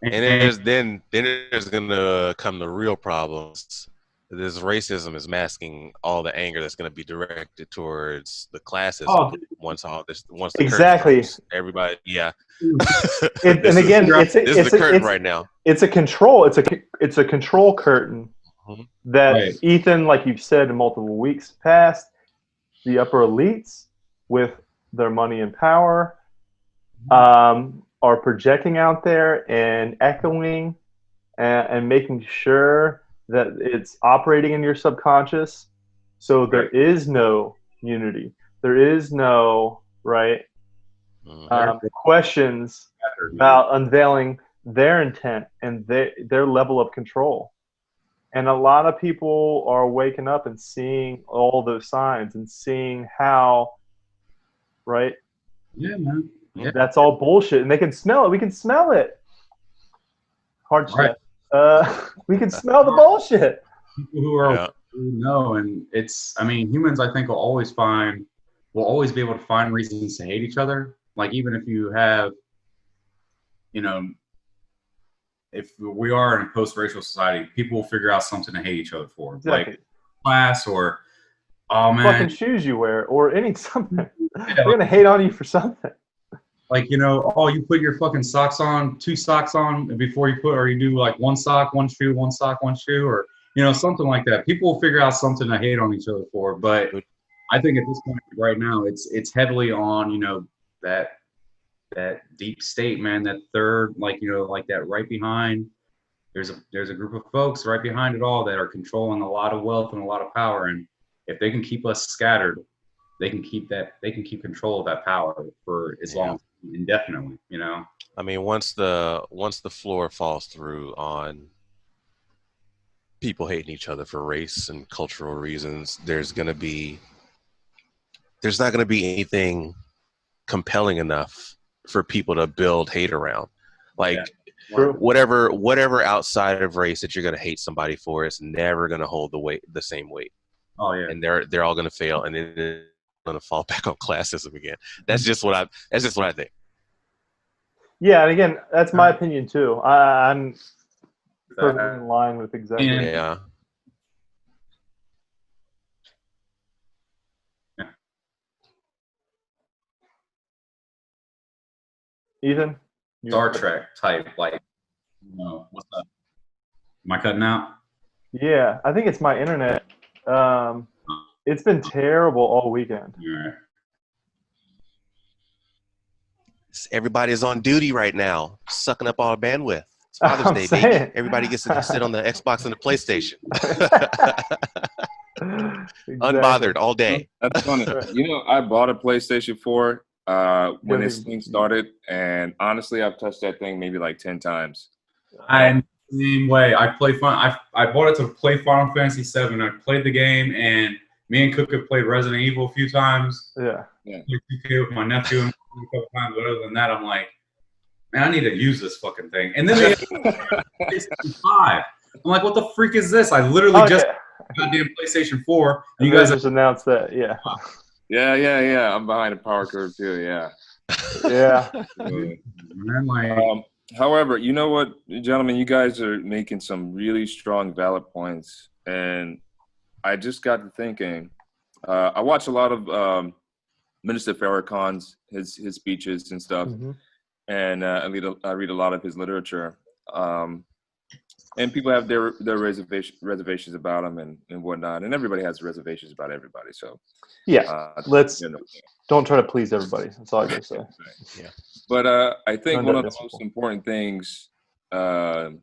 Speaker 4: And then there's gonna come the real problems. This racism is masking all the anger that's gonna be directed towards the classes.
Speaker 2: Oh,
Speaker 4: once the
Speaker 1: exactly.
Speaker 4: curtain comes, everybody, yeah.
Speaker 1: And again,
Speaker 4: this is the curtain right now.
Speaker 1: It's a control. It's a control curtain that
Speaker 2: right.
Speaker 1: Ethan, like you've said in multiple weeks past, the upper elites with their money and power are projecting out there and echoing and making sure that it's operating in your subconscious. So there is no unity. There is no questions about unveiling their intent and their level of control. And a lot of people are waking up and seeing all those signs and seeing how,
Speaker 2: Yeah, man. Yeah.
Speaker 1: that's all bullshit. And they can smell it. We can smell it. Hard shit. We can smell the bullshit.
Speaker 2: People who know, and it's, I mean, humans, I think, will always be able to find reasons to hate each other. Like, even if you have, you know, if we are in a post-racial society, people will figure out something to hate each other for.
Speaker 1: Exactly.
Speaker 2: Like class, or, oh man,
Speaker 1: fucking shoes you wear, or something. They're gonna hate on you for something.
Speaker 2: Like, you know, oh, you put your fucking socks on, 2 socks on before or you do like 1 sock, 1 shoe, 1 sock, 1 shoe, or, you know, something like that. People will figure out something to hate on each other for. But I think at this point right now, it's heavily on, you know, that deep state, man, that third, like, you know, like that right behind. There's a group of folks right behind it all that are controlling a lot of wealth and a lot of power. And if they can keep us scattered, they can keep control of that power for as long as indefinitely, you know?
Speaker 4: I mean, once the floor falls through on people hating each other for race and cultural reasons, there's not going to be anything compelling enough for people to build hate around. Like,
Speaker 1: True.
Speaker 4: whatever outside of race that you're going to hate somebody for, it's never going to hold the same weight.
Speaker 2: Oh yeah.
Speaker 4: And they're all going to fail, and then they're going to fall back on classism again. That's just what I think.
Speaker 1: Yeah, and again, that's my opinion too. I'm perfectly in line with exactly.
Speaker 2: And-
Speaker 4: Yeah.
Speaker 1: Ethan?
Speaker 2: Star Trek type, like, what's up? Am I cutting out?
Speaker 1: Yeah, I think it's my internet. It's been terrible all weekend.
Speaker 2: All right.
Speaker 4: Everybody's on duty right now, sucking up all the bandwidth. It's Father's
Speaker 1: I'm
Speaker 4: Day,
Speaker 1: saying.
Speaker 4: baby. Everybody gets to sit on the Xbox and the PlayStation.
Speaker 1: Exactly.
Speaker 4: Unbothered all day.
Speaker 3: That's funny. I bought a PlayStation 4 when this thing started, and honestly, I've touched that thing maybe like 10 times.
Speaker 2: I'm the same way. I bought it to play Final Fantasy VII. I played the game, and me and Cook have played Resident Evil a few times.
Speaker 1: Yeah.
Speaker 2: Played 2K with my nephew a couple times. But other than that, I'm like, man, I need to use this fucking thing. And then they PlayStation 5. I'm like, what the freak is this? I literally just goddamn PlayStation 4. And you guys
Speaker 1: just announced that. Yeah.
Speaker 3: Yeah. I'm behind a power curve too. Yeah.
Speaker 1: Yeah.
Speaker 2: Man, like,
Speaker 3: however, you know what, gentlemen, you guys are making some really strong, valid points, and I just got to thinking. I watch a lot of Minister Farrakhan's his speeches and stuff, and I read a lot of his literature. And people have their reservations about him and whatnot, and everybody has reservations about everybody. So
Speaker 1: let's don't try to please everybody. That's all I gotta say.
Speaker 3: Yeah, but I think one of the most important things to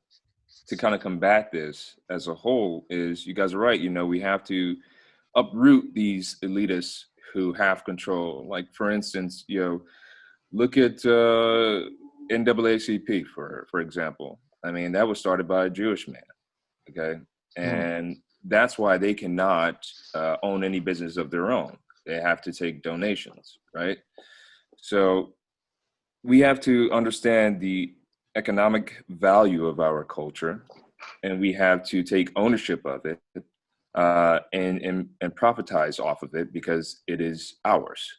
Speaker 3: kind of combat this as a whole is, you guys are right. We have to uproot these elitists who have control. Like, for instance, look at NAACP for example. I mean, that was started by a Jewish man, okay? And that's why they cannot own any business of their own. They have to take donations, right? So we have to understand the economic value of our culture, and we have to take ownership of it and profitize off of it, because it is ours.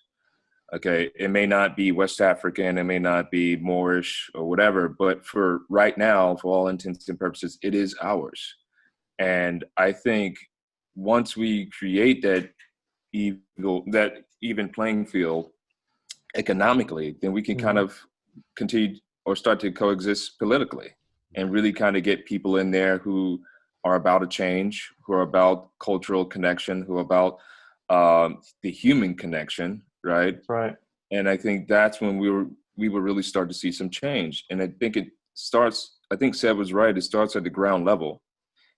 Speaker 3: Okay, it may not be West African, it may not be Moorish or whatever, but for right now, for all intents and purposes, it is ours. And I think once we create that even playing field economically, then we can kind of continue or start to coexist politically, and really kind of get people in there who are about a change, who are about cultural connection, who are about the human connection. Right. And I think that's when we will really start to see some change. And I think Seb was right. It starts at the ground level.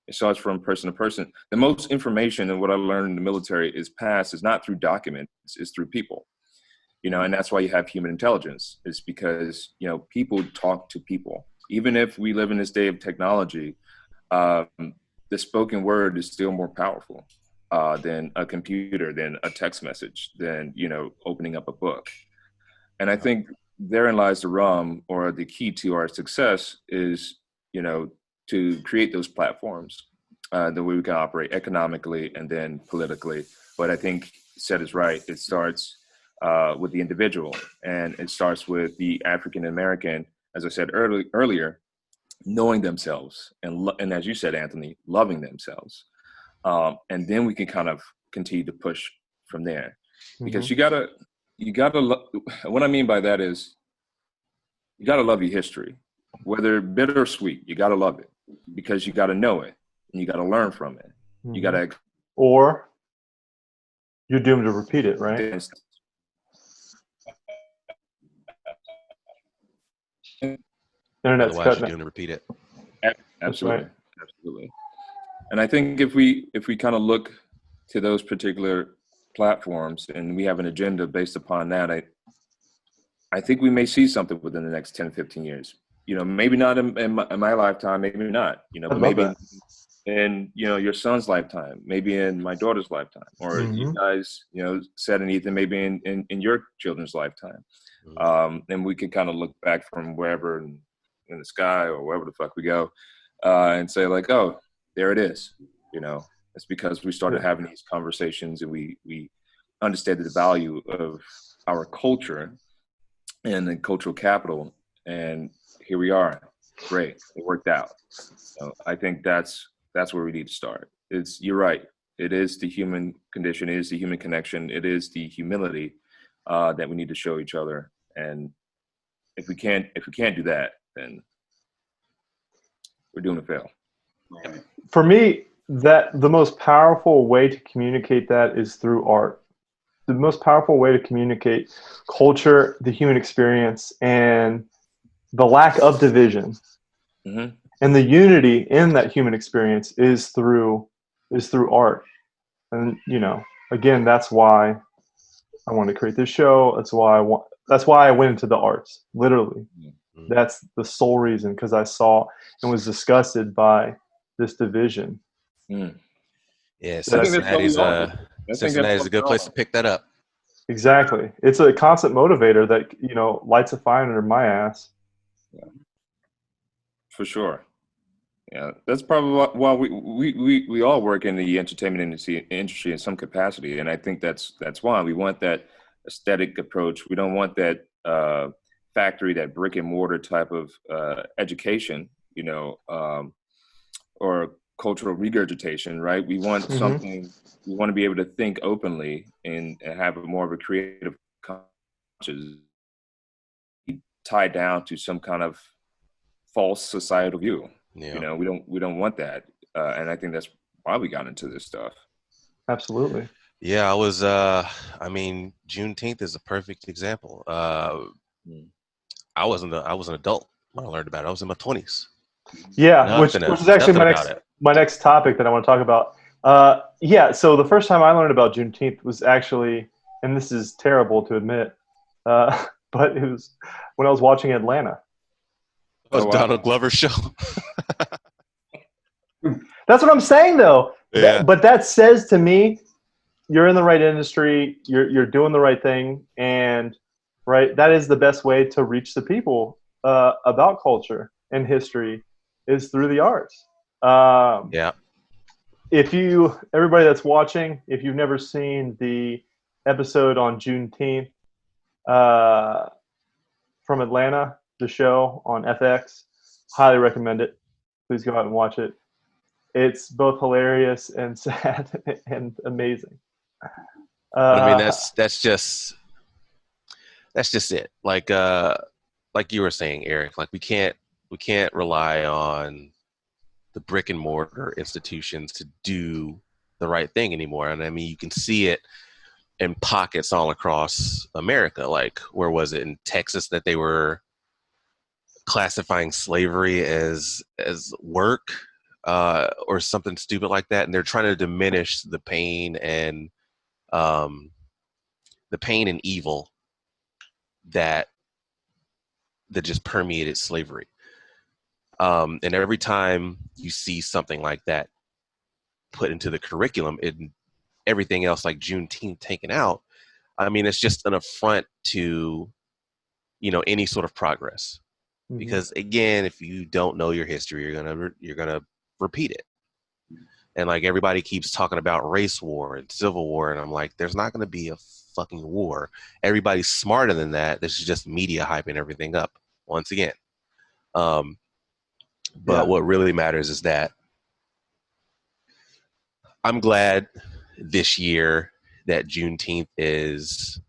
Speaker 3: It starts from person to person. The most information and what I learned in the military is not through documents, it's through people. And that's why you have human intelligence, is because, people talk to people. Even if we live in this day of technology, the spoken word is still more powerful than a computer, than a text message, than, opening up a book. And I think therein lies the or the key to our success is, to create those platforms that we can operate economically and then politically. But I think Seth is right. It starts with the individual, and it starts with the African American, as I said earlier, knowing themselves, and as you said, Anthony, loving themselves. And then we can kind of continue to push from there, because you gotta what I mean by that is, you gotta love your history, whether bitter or sweet. You gotta love it, because you gotta know it, and you gotta learn from it. You gotta,
Speaker 1: or you're doomed to repeat it, right? Internet's
Speaker 4: Otherwise,
Speaker 1: cutting
Speaker 4: you're doomed to repeat it.
Speaker 3: Absolutely. Absolutely. And I think if we kind of look to those particular platforms and we have an agenda based upon that, I think we may see something within the next 10, 15 years. You know, maybe not in my lifetime, maybe not, you know,
Speaker 1: I'd
Speaker 3: but
Speaker 1: love
Speaker 3: maybe
Speaker 1: that.
Speaker 3: in, you know, your son's lifetime, maybe in my daughter's lifetime, or you
Speaker 1: Mhm.
Speaker 3: guys, you know, said and Ethan, maybe in your children's lifetime. And we could kind of look back from wherever in the sky or wherever the fuck we go, and say like, oh, there it is. You know, it's because we started
Speaker 1: Yeah.
Speaker 3: having these conversations and we understood the value of our culture and the cultural capital. And here we are. Great. It worked out. So I think that's where we need to start. You're right. It is the human condition. It is the human connection. It is the humility that we need to show each other. And if we can't do that, then we're doing a fail.
Speaker 2: Right.
Speaker 1: For me, that the most powerful way to communicate that is through art. The most powerful way to communicate culture, the human experience, and the lack of division
Speaker 3: Mm-hmm.
Speaker 1: and the unity in that human experience is through art. And again, that's why I wanted to create this show. That's why I went into the arts. Literally, that's the sole reason, because I saw and was disgusted by this division.
Speaker 3: Mm.
Speaker 4: Yeah,
Speaker 1: That I
Speaker 3: think
Speaker 1: see.
Speaker 3: that's what we all do. I think that's
Speaker 4: Cincinnati's
Speaker 3: what
Speaker 4: a good
Speaker 3: we
Speaker 4: place
Speaker 3: all
Speaker 4: to pick that up.
Speaker 1: Exactly. It's a constant motivator that lights a fire under my ass.
Speaker 3: for sure. Yeah, that's probably why we all work in the entertainment industry in some capacity, and I think that's why we want that aesthetic approach. We don't want that factory, that brick and mortar type of education, or cultural regurgitation, right? We want something. We want to be able to think openly and have more of a creative conscience tied down to some kind of false societal view.
Speaker 4: Yeah.
Speaker 3: We don't want that, and I think that's why we got into this stuff.
Speaker 1: Absolutely.
Speaker 4: Yeah, Juneteenth is a perfect example. I was an adult when I learned about it. I was in my 20s.
Speaker 1: Yeah, which is actually
Speaker 4: Nothing about it.
Speaker 1: my next topic that I want to talk about. So the first time I learned about Juneteenth was actually, and this is terrible to admit, but it was when I was watching Atlanta.
Speaker 4: It was
Speaker 3: Oh, wow.
Speaker 4: Donald Glover's show.
Speaker 1: That's what I'm saying, though.
Speaker 4: Yeah.
Speaker 1: But that says to me, you're in the right industry. You're doing the right thing, and right, that is the best way to reach the people about culture and history is through the arts.
Speaker 4: Yeah.
Speaker 1: Everybody that's watching, if you've never seen the episode on Juneteenth from Atlanta, the show on FX, highly recommend it. Please go out and watch it. It's both hilarious and sad and amazing.
Speaker 4: That's just it. Like you were saying, Eric, like we can't rely on the brick and mortar institutions to do the right thing anymore. And I mean, you can see it in pockets all across America. Like, where was it in Texas that they were classifying slavery as work or something stupid like that, and they're trying to diminish the pain and evil that just permeated slavery. And every time you see something like that put into the curriculum and everything else like Juneteenth taken out, I mean, it's just an affront to, any sort of progress. Because again, if you don't know your history, you're gonna repeat it. And like everybody keeps talking about race war and civil war, and I'm like, there's not gonna be a fucking war. Everybody's smarter than that. This is just media hyping everything up once again. But what really matters is that I'm glad this year that Juneteenth is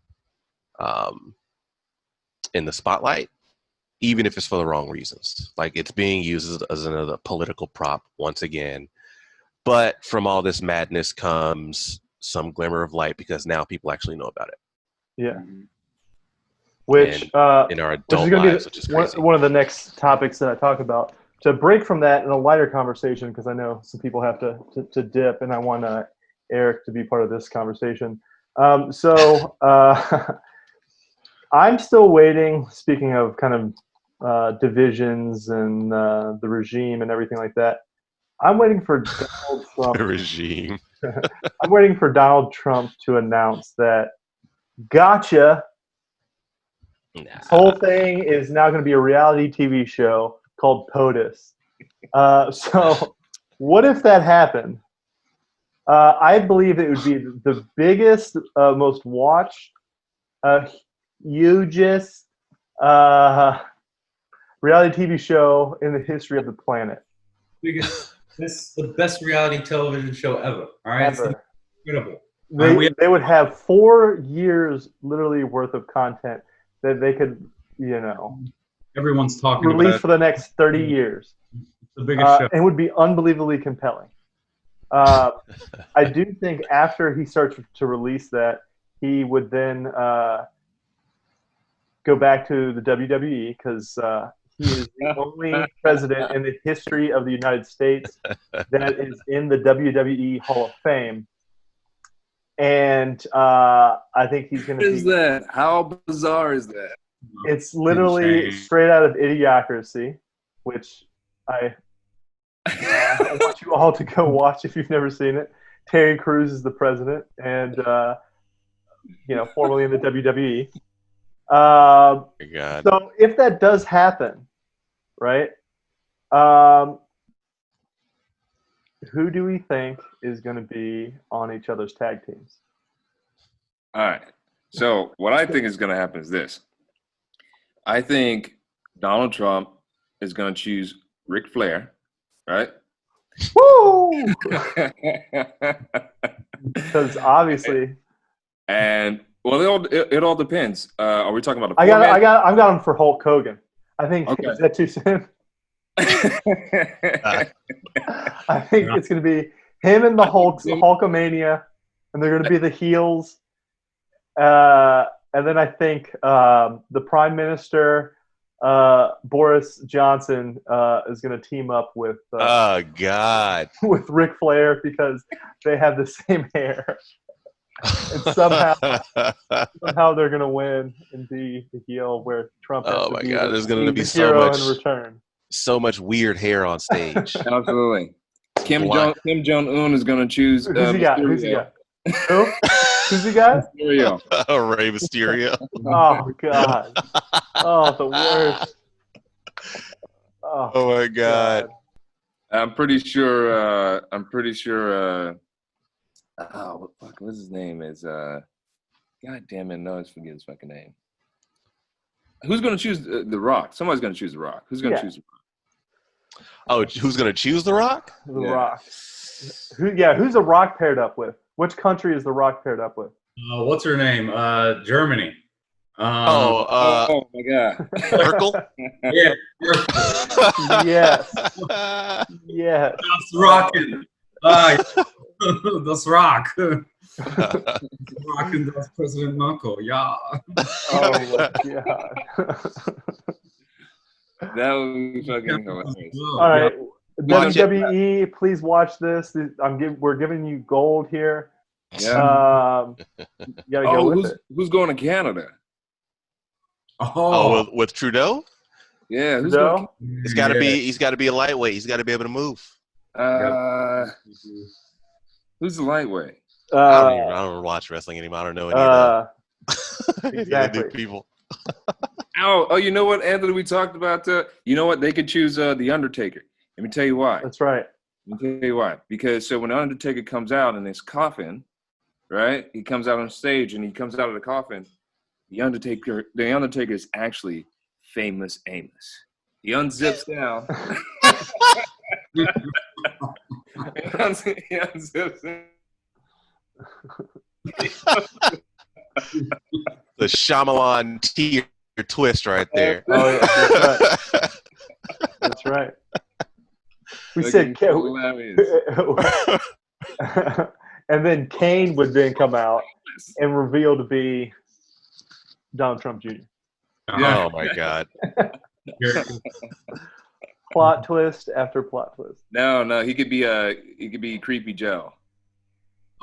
Speaker 4: in the spotlight, even if it's for the wrong reasons. Like, it's being used as another political prop once again. But from all this madness comes some glimmer of light, because now people actually know about it.
Speaker 1: Yeah. Which
Speaker 4: in our adult lives, which is crazy.
Speaker 1: One of the next topics that I talk about. To break from that in a lighter conversation, because I know some people have to dip, and I want Eric to be part of this conversation. I'm still waiting. Speaking of kind of divisions and the regime and everything like that, I'm waiting for Donald Trump.
Speaker 4: The regime.
Speaker 1: I'm waiting for Donald Trump to announce that, gotcha.
Speaker 4: Nah.
Speaker 1: This whole thing is now going to be a reality TV show called POTUS. So, what if that happened? I believe it would be the biggest, most watched, hugest reality TV show in the history of the planet.
Speaker 5: Biggest, this the best reality television show ever. All right,
Speaker 1: Ever.
Speaker 5: It's incredible.
Speaker 1: They would have 4 years literally worth of content that they could,
Speaker 5: Everyone's talking
Speaker 1: release
Speaker 5: about
Speaker 1: for the next 30 years.
Speaker 5: It's the biggest show.
Speaker 1: And would be unbelievably compelling. I do think after he starts to release that, he would then go back to the WWE because he is the only president in the history of the United States that is in the WWE Hall of Fame. And I think he's going to be.
Speaker 3: What is that? How bizarre is that?
Speaker 1: It's literally
Speaker 5: Insane.
Speaker 1: straight out of Idiocracy, which I want you all to go watch if you've never seen it. Terry Crews is the president, and formerly in the WWE.
Speaker 4: Oh my God.
Speaker 1: So if that does happen, right? Who do we think is going to be on each other's tag teams?
Speaker 3: All right. So what I think is going to happen is this. I think Donald Trump is going to choose Ric Flair, right?
Speaker 1: Woo! Because obviously,
Speaker 3: And well, it all depends. Are we talking about a
Speaker 1: I got him for Hulk Hogan. I think
Speaker 3: Okay.
Speaker 1: is that too soon? I think it's going to be him and the Hulkamania, and they're going to be the heels. And then I think the Prime Minister, Boris Johnson, is going to team up with
Speaker 4: Oh God.
Speaker 1: with Ric Flair because they have the same hair. And somehow they're going to win and be the heel where Trump has
Speaker 4: Oh
Speaker 1: to
Speaker 4: my
Speaker 1: be
Speaker 4: God,
Speaker 1: the,
Speaker 4: there's gonna be
Speaker 1: the
Speaker 4: so
Speaker 1: hero
Speaker 4: much-
Speaker 1: in return.
Speaker 4: so much weird hair on stage.
Speaker 3: Absolutely. Kim
Speaker 4: Black.
Speaker 3: Jong-un is going to choose
Speaker 1: Who's he got?
Speaker 3: Mysterio.
Speaker 1: Who's he got? Who? Who's he got?
Speaker 3: Mysterio.
Speaker 4: Rey Mysterio.
Speaker 1: Oh God! Oh, the worst.
Speaker 4: Oh my God.
Speaker 3: I'm pretty sure. What's his name is? God damn it! No, I forget his fucking name. Who's going to choose The Rock? Somebody's going to choose The Rock. Who's going to choose The Rock?
Speaker 4: Oh, who's gonna choose The Rock?
Speaker 1: The
Speaker 3: Yeah.
Speaker 1: Rock. Who's The Rock paired up with? Which country is The Rock paired up with?
Speaker 5: What's her name? Germany.
Speaker 3: Oh my God!
Speaker 4: Urkel.
Speaker 5: Yeah.
Speaker 1: Yes. Yes.
Speaker 5: That's rocking. That's rock. Rocking that's President Uncle. Yeah.
Speaker 1: Oh my God.
Speaker 3: That would be fucking hilarious.
Speaker 1: All right,
Speaker 4: Watch it.
Speaker 1: WWE, please watch this. We're giving you gold here.
Speaker 3: Yeah.
Speaker 1: You gotta go with it.
Speaker 3: who's going to Canada?
Speaker 4: Oh, with Trudeau?
Speaker 3: Yeah, who's
Speaker 1: Trudeau?
Speaker 4: He's got to be. He's got to be a lightweight. He's got to be able to move.
Speaker 3: Who's the lightweight?
Speaker 4: I don't watch wrestling anymore. I don't know any of the
Speaker 1: exactly.
Speaker 4: new people.
Speaker 3: Oh, you know what, Anthony? We talked about. You know what? They could choose the Undertaker. Let me tell you why.
Speaker 1: That's right.
Speaker 3: Let me tell you why. Because so when the Undertaker comes out in his coffin, right? He comes out on stage and he comes out of the coffin. The Undertaker is actually Famous Amos. He unzips down. he unzips down.
Speaker 4: The Shyamalan tear twist right there.
Speaker 1: Oh yeah, that's right. We said,
Speaker 3: Hilarious.
Speaker 1: and then Kane would then come out and reveal to be Donald Trump Jr.
Speaker 4: Oh my God.
Speaker 1: Plot twist after plot twist.
Speaker 3: No, he could be Creepy Joe.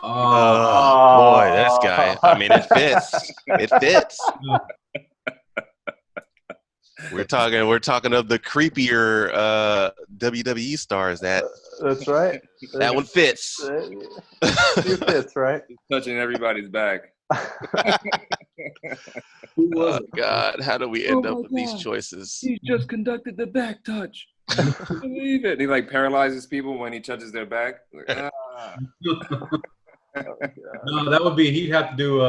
Speaker 4: Oh boy, this guy. I mean, it fits. It fits. We're talking of the creepier WWE stars.
Speaker 1: That's right.
Speaker 4: That one fits.
Speaker 1: It fits, right?
Speaker 3: He's touching everybody's back.
Speaker 5: Who was
Speaker 4: Oh
Speaker 5: it?
Speaker 4: God, how do we end
Speaker 3: Oh
Speaker 4: up
Speaker 3: my
Speaker 4: with these
Speaker 3: God.
Speaker 4: choices?
Speaker 3: He just conducted the back touch. I can't believe it. He like paralyzes people when he touches their back. Like,
Speaker 5: No, that would be. He'd have to do.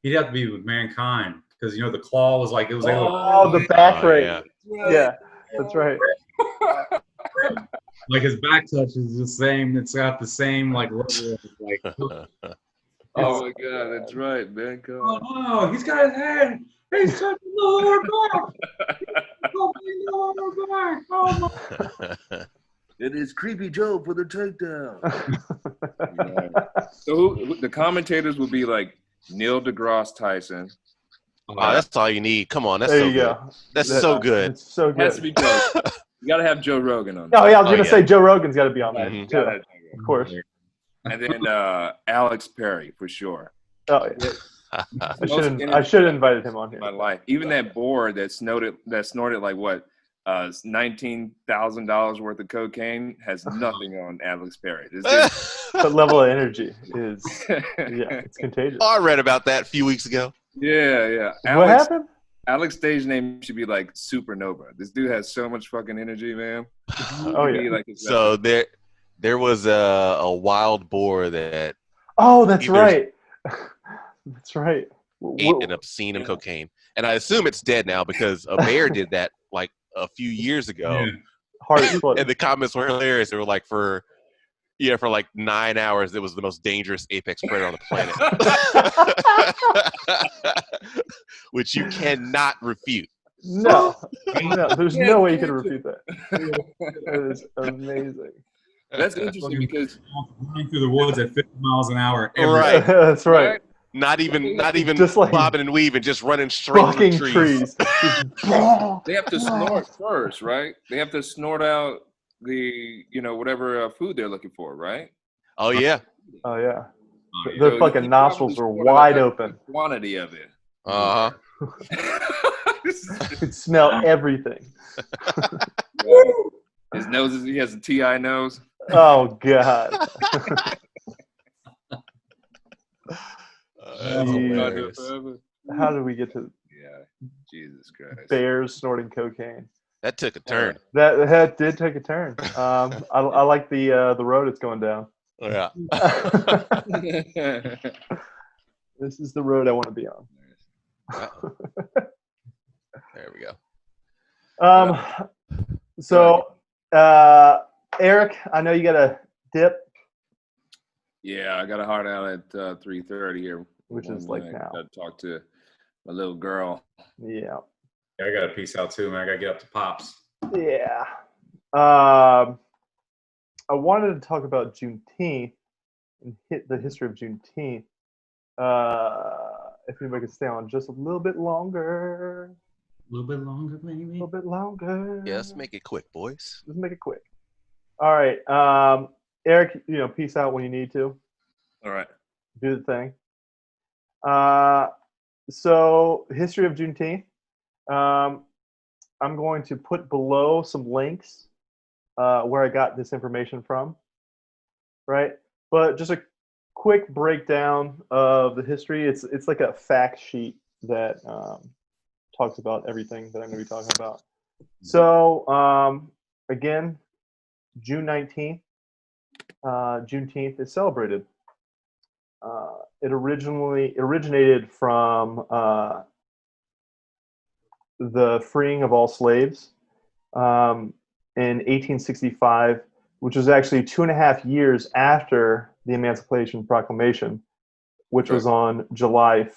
Speaker 5: He'd have to be with Mankind because the claw was like it was able to,
Speaker 1: Oh, the back
Speaker 4: Oh,
Speaker 1: rate.
Speaker 4: yeah.
Speaker 1: Yeah, that's right.
Speaker 5: like his back touch is the same. It's got the same like level of, like.
Speaker 3: Oh my God, that's right, man. God.
Speaker 5: Oh, he's got his hand. He's touching the lower back. He's touching the lower back. Oh my.
Speaker 3: It is Creepy Joe for the takedown. So the commentators would be like Neil deGrasse Tyson.
Speaker 4: Oh, that's all you need. Come on, that's
Speaker 1: There
Speaker 4: so
Speaker 1: you
Speaker 4: good.
Speaker 1: go.
Speaker 4: That's so good.
Speaker 1: It's so
Speaker 3: It has to
Speaker 1: good.
Speaker 3: be Joe. You gotta have Joe Rogan on.
Speaker 1: Oh yeah, I was
Speaker 4: Oh,
Speaker 1: gonna
Speaker 4: yeah.
Speaker 1: say Joe Rogan's got to be on there
Speaker 4: Mhm.
Speaker 1: too, of course.
Speaker 3: And then Alex Perry for sure.
Speaker 1: Oh yeah. I should have invited him on here.
Speaker 3: My life. Even that board that snorted like what, $19,000 worth of cocaine has nothing on Alex Perry. This
Speaker 1: That level of energy is
Speaker 3: dude-
Speaker 1: it's contagious.
Speaker 4: Oh, I read about that a few weeks ago.
Speaker 3: yeah.
Speaker 1: What happened?
Speaker 3: Alex's stage name should be like Supernova. This dude has so much fucking energy, man.
Speaker 1: Oh
Speaker 3: He'd be
Speaker 1: yeah.
Speaker 3: like his
Speaker 4: So there was a wild boar that
Speaker 1: Oh, that's
Speaker 4: Either-
Speaker 1: right. That's right.
Speaker 4: ate an obscene of cocaine, and I assume it's dead now because a bear did that like a few years ago.
Speaker 5: Yeah.
Speaker 1: Heart exploded.
Speaker 4: And the comments were hilarious. They were like, for like 9 hours, it was the most dangerous apex predator on the planet, which you cannot refute.
Speaker 1: No, there's no way you could
Speaker 3: can't
Speaker 1: refute that. That is amazing.
Speaker 3: That's interesting because
Speaker 5: Running through the woods at 50 miles an hour.
Speaker 4: Right.
Speaker 1: That's right.
Speaker 4: Not even
Speaker 1: Just like
Speaker 4: bobbing and weaving, just running straight
Speaker 1: Fucking
Speaker 4: through trees.
Speaker 3: they have to snort first, right? They have to snort out the whatever food they're looking for, right?
Speaker 4: Oh yeah.
Speaker 1: Oh yeah.
Speaker 5: Oh, yeah.
Speaker 1: Their
Speaker 3: So
Speaker 1: fucking
Speaker 3: he
Speaker 1: nostrils
Speaker 3: probably
Speaker 1: were
Speaker 3: snorted
Speaker 1: wide
Speaker 3: a
Speaker 1: open.
Speaker 3: Quantity of it.
Speaker 4: Uh huh.
Speaker 1: You could smell everything.
Speaker 3: His nose he has a TI nose.
Speaker 1: Oh god.
Speaker 4: That's hilarious.
Speaker 1: How did we get to
Speaker 3: Yeah, Jesus Christ.
Speaker 1: bears snorting cocaine?
Speaker 4: That took a turn.
Speaker 1: That did take a turn. I like the road it's going down.
Speaker 4: Oh, yeah.
Speaker 1: This is the road I want to be on.
Speaker 4: There we go.
Speaker 1: So, Eric, I know you got a dip,
Speaker 3: Yeah, I got a hard out at 3:30 here.
Speaker 1: which is like now.
Speaker 3: Got to talk to my little girl.
Speaker 1: Yeah.
Speaker 5: I got to peace out too, man. I got to get up to Pops.
Speaker 1: Yeah. I wanted to talk about Juneteenth and hit the history of Juneteenth. If anybody could stay on just a little bit longer.
Speaker 5: A little bit longer,
Speaker 1: A
Speaker 5: maybe.
Speaker 1: little bit longer.
Speaker 4: Yeah, let's make it quick, boys.
Speaker 1: Let's make it quick. All right. Eric, peace out when you need to.
Speaker 3: All right.
Speaker 1: Do the thing. So, history of Juneteenth. I'm going to put below some links where I got this information from, right? But just a quick breakdown of the history. It's like a fact sheet that talks about everything that I'm going to be talking about. So, again, June 19th, Juneteenth is celebrated. It originated from the freeing of all slaves in 1865, which was actually 2.5 years after the Emancipation Proclamation, which was on January.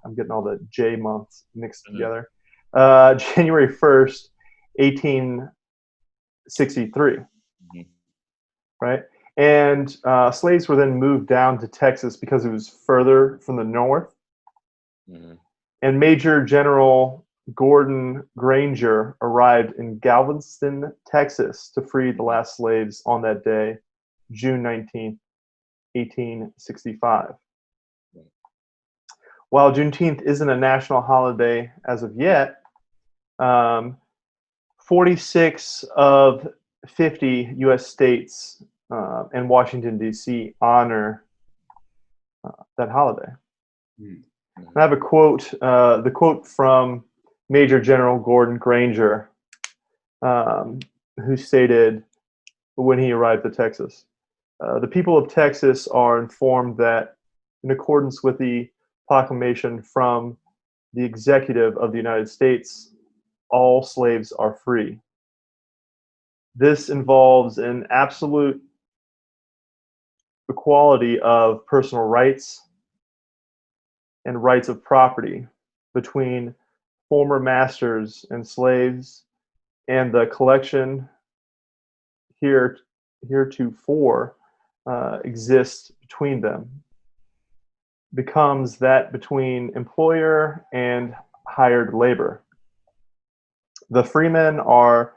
Speaker 1: I'm getting all the J months mixed together. January 1st, 1863. Right? And slaves were then moved down to Texas because it was further from the north.
Speaker 3: Mhm.
Speaker 1: And Major General Gordon Granger arrived in Galveston, Texas to free the last slaves on that day, June 19th, 1865. while Juneteenth isn't a national holiday as of yet, 46 of 50 U.S. states and Washington, D.C. honor that holiday. I have a quote, the quote from Major General Gordon Granger, who stated when he arrived at Texas, the people of Texas are informed that in accordance with the proclamation from the executive of the United States, all slaves are free. This involves an absolute equality of personal rights and rights of property between former masters and slaves, and the collection heretofore exists between them becomes that between employer and hired labor. The freemen are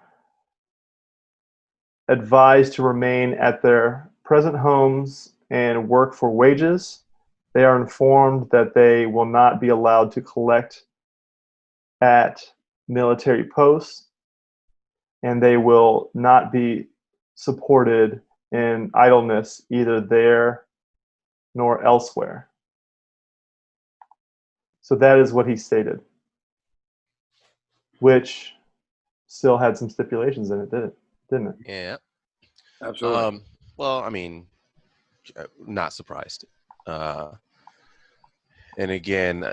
Speaker 1: advised to remain at their present homes and work for wages. They are informed that they will not be allowed to collect at military posts, and they will not be supported in idleness either there nor elsewhere. So that is what he stated, which still had some stipulations in it, didn't it?
Speaker 4: Yeah.
Speaker 3: Absolutely.
Speaker 4: Well, I mean, not surprised. And again,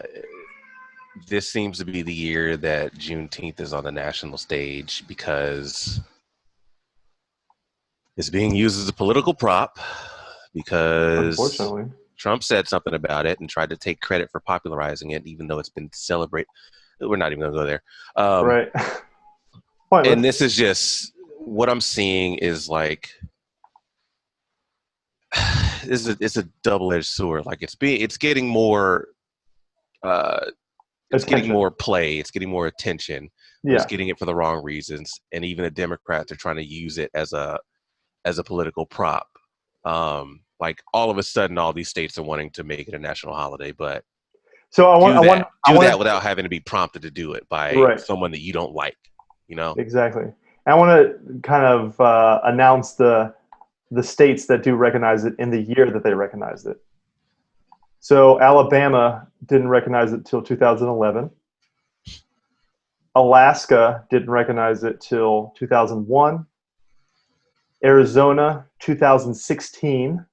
Speaker 4: this seems to be the year that Juneteenth is on the national stage because it's being used as a political prop because
Speaker 1: Unfortunately.
Speaker 4: Trump said something about it and tried to take credit for popularizing it, even though it's been celebrated. We're not even going to go there.
Speaker 1: Right.
Speaker 4: And this is just what I'm seeing is like it's a double-edged sword. Like it's getting more getting more play. It's getting more attention.
Speaker 1: Yeah.
Speaker 4: It's getting it for the wrong reasons, and even the Democrats are trying to use it as a political prop. Like all of a sudden, all these states are wanting to make it a national holiday, but
Speaker 1: so I want
Speaker 4: that without having to be prompted to do it by someone that you don't like. You know,
Speaker 1: exactly. I want to kind of announce the states that do recognize it in the year that they recognized it. So Alabama didn't recognize it till 2011. Alaska didn't recognize it till 2001. Arizona, 2016.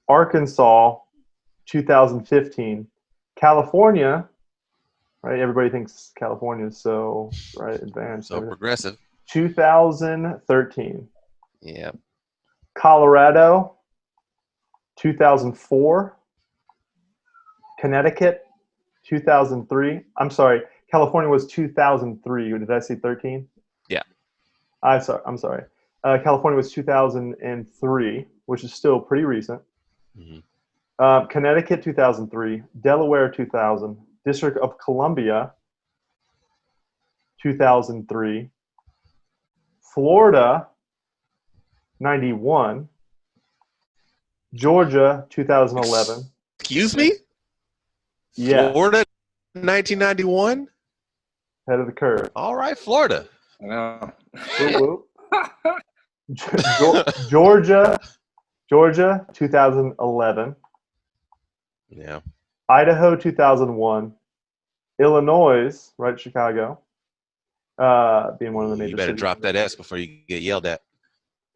Speaker 1: Arkansas, 2015. California, right? Everybody thinks California is so advanced.
Speaker 4: So progressive.
Speaker 1: 2013.
Speaker 4: Yeah.
Speaker 1: Colorado, 2004. Connecticut, 2003. I'm sorry. California was 2003. Did I say 13?
Speaker 4: Yeah.
Speaker 1: I'm sorry. California was 2003, which is still pretty recent. Mm-hmm. Connecticut, 2003. Delaware, 2000. District of Columbia, 2003. Florida, 91. Georgia, 2011.
Speaker 4: Excuse me?
Speaker 1: Yeah.
Speaker 4: Florida, 1991?
Speaker 1: Head of the curve.
Speaker 4: All right, Florida.
Speaker 3: No.
Speaker 1: Georgia, 2011.
Speaker 4: Yeah.
Speaker 1: Idaho, 2001. Illinois, right, Chicago, being one of the major cities.
Speaker 4: You better drop that S before you get yelled at.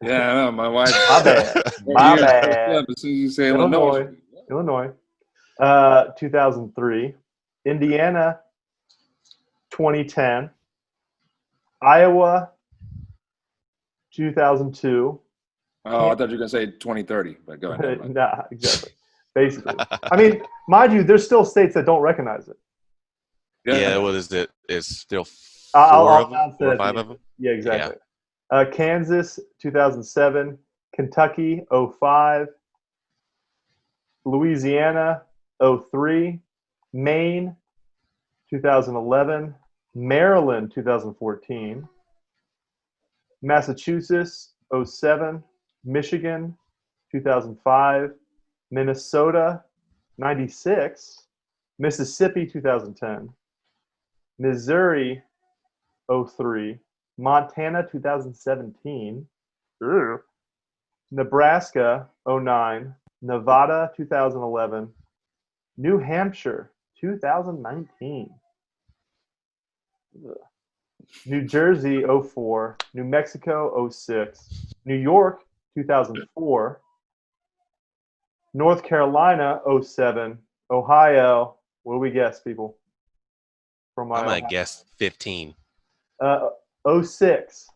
Speaker 3: Yeah, I know. My wife.
Speaker 1: My bad. My bad.
Speaker 3: As soon as you say
Speaker 1: Illinois, 2003. Indiana, 2010. Iowa, 2002.
Speaker 3: Oh, I thought you were going to say 2030, but go ahead.
Speaker 1: Nah, exactly. Basically. I mean, mind you, there's still states that don't recognize it.
Speaker 4: Yeah, what is it? It's still four of them? 4 or 5 of them?
Speaker 1: Yeah, exactly. Yeah. Kansas, 2007. Kentucky, 05. Louisiana, 03. Maine, 2011. Maryland, 2014. Massachusetts, 07. Michigan, 2005. Minnesota, 96, Mississippi 2010, Missouri 03, Montana 2017, Nebraska 09, Nevada 2011, New Hampshire 2019, New Jersey 04, New Mexico 06, New York 2004, North Carolina 07, Ohio, what do we guess, people? From my
Speaker 4: I'm gonna guess 15.
Speaker 1: 06.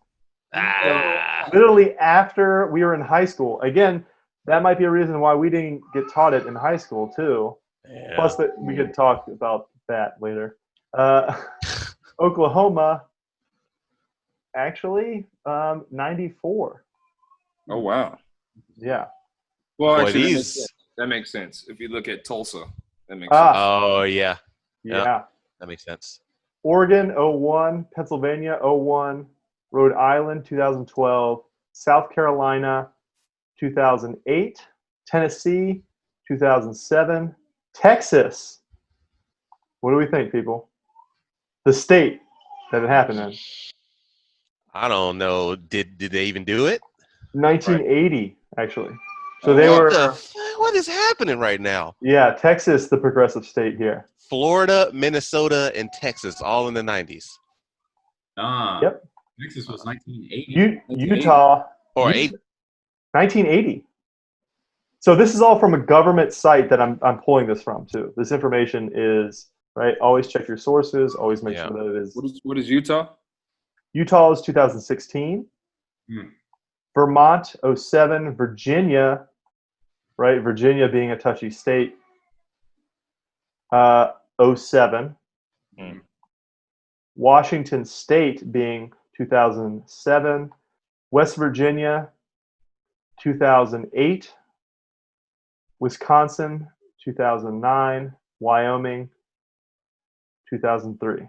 Speaker 4: Ah,
Speaker 1: Literally after we were in high school. Again, that might be a reason why we didn't get taught it in high school too.
Speaker 4: yeah.
Speaker 1: Plus, that we could talk about that later. Oklahoma, actually, 94.
Speaker 3: Oh wow.
Speaker 1: Yeah.
Speaker 3: Well,
Speaker 4: Boy,
Speaker 3: actually,
Speaker 4: these.
Speaker 3: that makes sense. If you look at Tulsa, that makes
Speaker 1: Ah.
Speaker 3: sense.
Speaker 4: Oh yeah,
Speaker 1: Yeah.
Speaker 4: that makes sense.
Speaker 1: Oregon 01, Pennsylvania 01, Rhode Island 2012, South Carolina 2008, Tennessee 2007, Texas. What do we think, people? The state that it happened in.
Speaker 4: I don't know. Did they even do it?
Speaker 1: 1980, actually. So
Speaker 3: Oh,
Speaker 1: they
Speaker 3: wow.
Speaker 1: were,
Speaker 4: What is happening right now?
Speaker 1: yeah, Texas, the progressive state here.
Speaker 4: Florida, Minnesota, and Texas, all in the 90s.
Speaker 1: Yep.
Speaker 2: Texas was 1980.
Speaker 1: Utah,
Speaker 4: Or
Speaker 1: 1980. So this is all from a government site that I'm pulling this from too. This information is right. Always check your sources. Always make sure that it is.
Speaker 3: What is Utah?
Speaker 1: Utah is 2016. Vermont 07. Virginia, right? Virginia being a touchy state. 07. Washington State being 2007. West Virginia 2008. Wisconsin 2009. Wyoming 2003.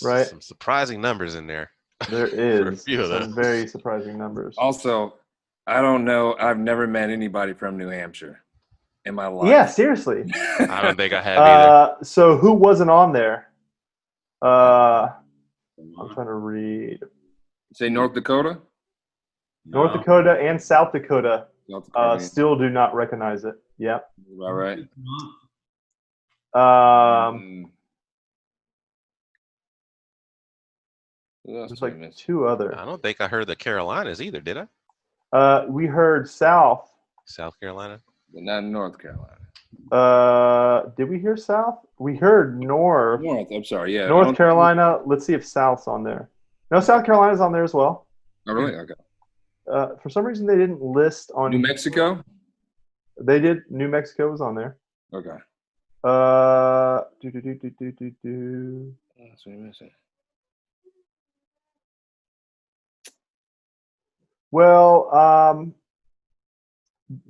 Speaker 1: Right.
Speaker 4: Some surprising numbers in there.
Speaker 1: There
Speaker 4: For a
Speaker 1: is
Speaker 4: few of
Speaker 1: some
Speaker 4: those.
Speaker 1: very surprising numbers.
Speaker 3: Also, I don't know. I've never met anybody from New Hampshire in my life.
Speaker 1: Yeah, seriously.
Speaker 4: I don't think I have either.
Speaker 1: So who wasn't on there? I'm trying to read.
Speaker 3: Say North Dakota?
Speaker 1: North Dakota and South Dakota
Speaker 3: South Dakota.
Speaker 1: still do not recognize it. Yep.
Speaker 3: All right.
Speaker 1: There's like two other.
Speaker 4: I don't think I heard the Carolinas either, did I?
Speaker 1: We heard South.
Speaker 4: South Carolina?
Speaker 3: But not North Carolina.
Speaker 1: Did we hear South? We heard North.
Speaker 3: North, I'm sorry, yeah.
Speaker 1: North Carolina. Let's see if South's on there. No, South Carolina's on there as well.
Speaker 3: Oh, really? Okay.
Speaker 1: For some reason, they didn't list on
Speaker 3: New Mexico?
Speaker 1: They did. New Mexico was on there.
Speaker 3: Okay.
Speaker 1: Well,
Speaker 3: That's what you're missing.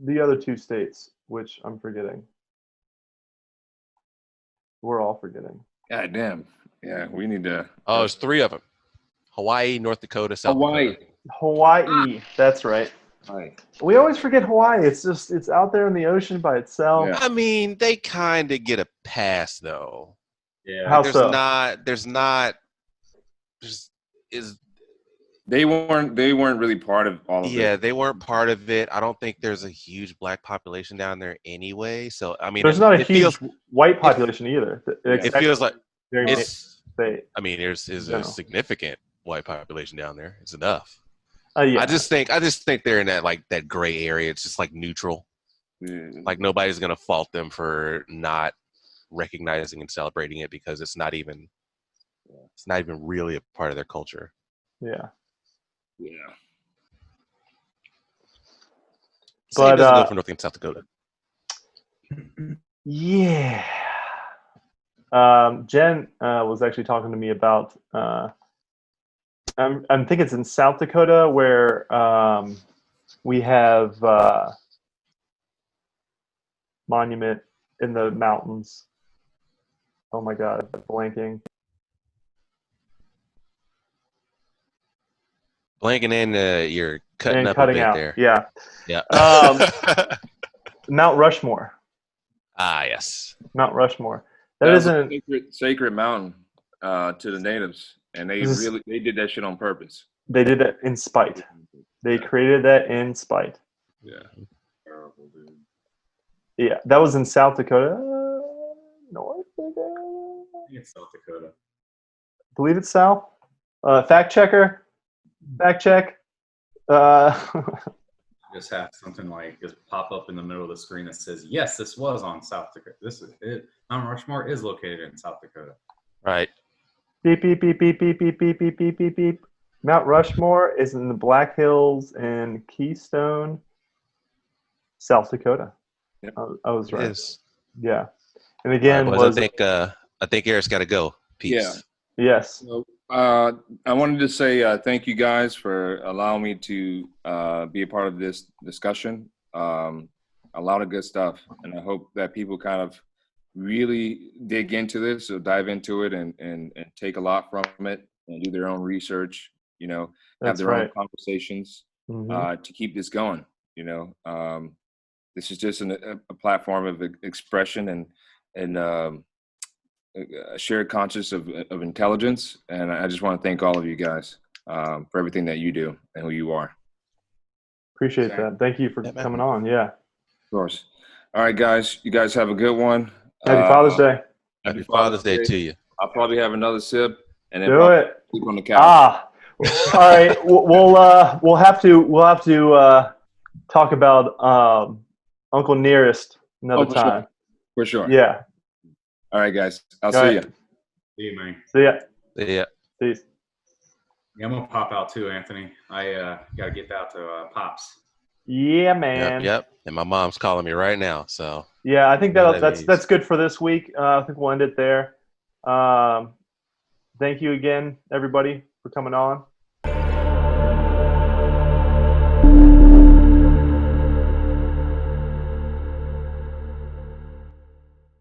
Speaker 1: the other two states, which I'm forgetting. We're all forgetting.
Speaker 3: God damn. Yeah, we need to.
Speaker 4: Oh, there's three of them. Hawaii, North Dakota, South
Speaker 3: Hawaii.
Speaker 4: Dakota.
Speaker 1: Hawaii. That's right.
Speaker 3: Hawaii.
Speaker 1: We always forget Hawaii. It's out there in the ocean by itself.
Speaker 3: Yeah.
Speaker 4: I mean, they kind of get a pass, though.
Speaker 2: Yeah.
Speaker 1: How
Speaker 4: There's
Speaker 1: so?
Speaker 3: They weren't really part of all of it.
Speaker 4: Yeah, they weren't part of it. I don't think there's a huge black population down there anyway. So, I mean,
Speaker 1: There's not a
Speaker 4: it
Speaker 1: huge
Speaker 4: feels,
Speaker 1: white population either.
Speaker 4: it feels like
Speaker 1: very
Speaker 4: it's,
Speaker 1: state.
Speaker 4: I mean, there's a significant white population down there. It's enough.
Speaker 1: Yeah.
Speaker 4: I just think they're in that gray area. It's just like neutral. Like nobody's gonna fault them for not recognizing and celebrating it because it's not even really a part of their culture.
Speaker 1: Yeah.
Speaker 3: Yeah.
Speaker 4: Same doesn't go for North and South Dakota.
Speaker 1: Yeah. Jen was actually talking to me about. I think it's in South Dakota where we have monument in the mountains. Oh my God, blanking.
Speaker 4: Blanking in, you're Cutting
Speaker 1: and
Speaker 4: up
Speaker 1: cutting
Speaker 4: a bit
Speaker 1: out.
Speaker 4: there.
Speaker 1: Yeah.
Speaker 4: Yeah.
Speaker 1: Mount Rushmore.
Speaker 4: Yes.
Speaker 1: Mount Rushmore.
Speaker 3: That
Speaker 1: That
Speaker 3: was a
Speaker 1: isn't.
Speaker 3: sacred mountain to the natives, and they did that shit on purpose.
Speaker 1: They did it in spite. They created that in spite.
Speaker 2: Yeah. Terrible, dude.
Speaker 1: Yeah, that was in South Dakota. North Dakota.
Speaker 2: I think it's South Dakota.
Speaker 1: I believe it's South. Fact checker. Fact check.
Speaker 2: Just have something like just pop up in the middle of the screen that says, "Yes, this was on South Dakota. This is it. Mount Rushmore is located in South Dakota."
Speaker 4: Right.
Speaker 1: Beep beep beep beep beep beep beep beep beep beep beep. Mount Rushmore is in the Black Hills and Keystone, South Dakota.
Speaker 3: Yep.
Speaker 1: I was
Speaker 4: It
Speaker 1: right.
Speaker 4: is.
Speaker 1: Yeah, and
Speaker 4: All
Speaker 1: again
Speaker 4: right, boys,
Speaker 1: was
Speaker 4: I think Eric's got to go. Peace.
Speaker 3: Yeah.
Speaker 1: yes.
Speaker 3: So, I wanted to say thank you guys for allowing me to be a part of this discussion. A lot of good stuff, and I hope that people kind of really dig into this or dive into it and take a lot from it and do their own research. You know, have
Speaker 1: That's
Speaker 3: their
Speaker 1: right.
Speaker 3: own conversations
Speaker 1: Mhm.
Speaker 3: to keep this going. You know, this is just a platform of expression and a shared conscious of intelligence. And I just want to thank all of you guys for everything that you do and who you are.
Speaker 1: Appreciate that. Thank you for
Speaker 4: Yeah, man.
Speaker 1: coming on. Yeah.
Speaker 3: Of course. All right, guys. You guys have a good one.
Speaker 1: Happy Father's Day.
Speaker 4: Happy Father's Day to you.
Speaker 3: I'll probably have another sip and then
Speaker 1: Do
Speaker 3: probably
Speaker 1: it.
Speaker 3: sleep on the couch.
Speaker 1: All right. We'll have to talk about Uncle Nearest another
Speaker 3: for
Speaker 1: time.
Speaker 3: Sure. For sure.
Speaker 1: Yeah.
Speaker 3: All right, guys. I'll
Speaker 1: All
Speaker 3: see
Speaker 1: right.
Speaker 3: you.
Speaker 2: See you, man.
Speaker 1: See ya.
Speaker 4: Yeah.
Speaker 1: Peace.
Speaker 2: Yeah, I'm gonna pop out too, Anthony. I gotta get out to Pops.
Speaker 1: Yeah, man.
Speaker 4: Yep. And my mom's calling me right now. So
Speaker 1: Yeah, I think
Speaker 4: You know what that
Speaker 1: that's
Speaker 4: means.
Speaker 1: good for this week. I think we'll end it there. Thank you again, everybody, for coming on.